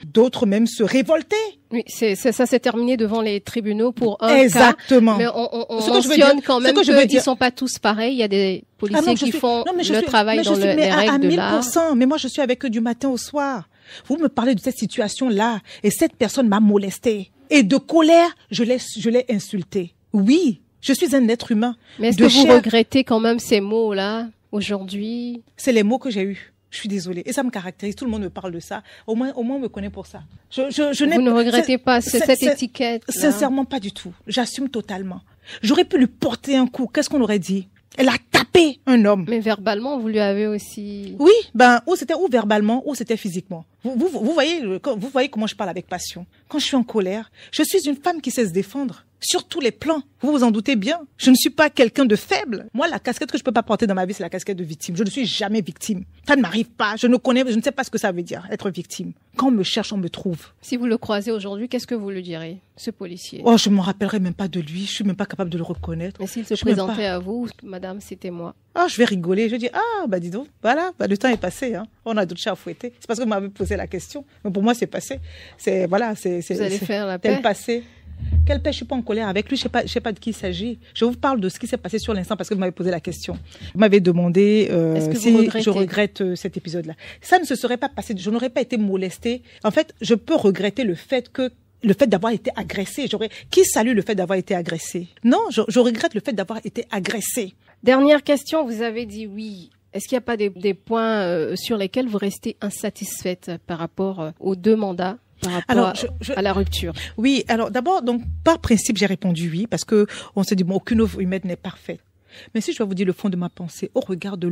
d'autres même se révolter. Oui, ça s'est terminé devant les tribunaux pour un Exactement. cas. Mais on mentionne quand même qu'ils sont pas tous pareils. Il y a des policiers qui font le travail dans les règles de l'art. Mais moi, je suis avec eux du matin au soir. Vous me parlez de cette situation-là et cette personne m'a molestée. Et de colère, je l'ai insultée. Oui, je suis un être humain. Mais est-ce que vous regrettez quand même ces mots-là aujourd'hui? C'est les mots que j'ai eus. Je suis désolée. Et ça me caractérise. Tout le monde me parle de ça. Au moins, on me connaît pour ça. Vous ne regrettez pas cette étiquette? Sincèrement, pas du tout. J'assume totalement. J'aurais pu lui porter un coup. Qu'est-ce qu'on aurait dit? Elle a tapé un homme. Mais verbalement, vous lui avez aussi... Oui, c'était ou verbalement, ou c'était physiquement. Vous voyez comment je parle avec passion. Quand je suis en colère, je suis une femme qui sait se défendre. Sur tous les plans. Vous vous en doutez bien. Je ne suis pas quelqu'un de faible. Moi, la casquette que je peux pas porter dans ma vie, c'est la casquette de victime. Je ne suis jamais victime. Ça ne m'arrive pas. Je ne sais pas ce que ça veut dire, être victime. Quand on me cherche, on me trouve. Si vous le croisez aujourd'hui, qu'est-ce que vous lui direz, ce policier? Oh, je m'en rappellerai même pas de lui. Je suis même pas capable de le reconnaître. Mais s'il se présentait à vous, madame, c'était moi. Ah, je vais rigoler. Je vais dire, dis donc, voilà, le temps est passé, hein. On a d'autres chats à fouetter. C'est parce que vous m'avez posé la question. Mais pour moi, c'est passé. Vous allez faire la paix? Passé. Quelle paix? Je suis pas en colère avec lui. Je sais pas de qui il s'agit. Je vous parle de ce qui s'est passé sur l'instant parce que vous m'avez posé la question. Vous m'avez demandé si je regrette cet épisode-là. Ça ne se serait pas passé. Je n'aurais pas été molestée. En fait, je peux regretter le fait d'avoir été agressée. Qui salue le fait d'avoir été agressée? Non, je regrette le fait d'avoir été agressée. Dernière question. Vous avez dit oui. Est-ce qu'il n'y a pas des points sur lesquels vous restez insatisfaite par rapport aux 2 mandats par rapport à la rupture? Oui, alors d'abord, donc par principe, j'ai répondu oui, parce que on se dit, bon, aucune œuvre humaine n'est parfaite. Mais si je dois vous dire le fond de ma pensée, au regard de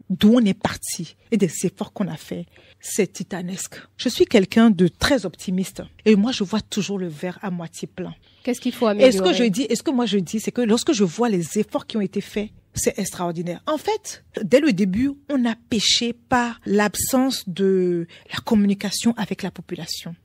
d'où on est parti et des efforts qu'on a fait, c'est titanesque. Je suis quelqu'un de très optimiste et moi, je vois toujours le verre à moitié plein. Qu'est-ce qu'il faut améliorer? Et ce que moi je dis, c'est que lorsque je vois les efforts qui ont été faits, c'est extraordinaire. En fait, dès le début, on a péché par l'absence de la communication avec la population.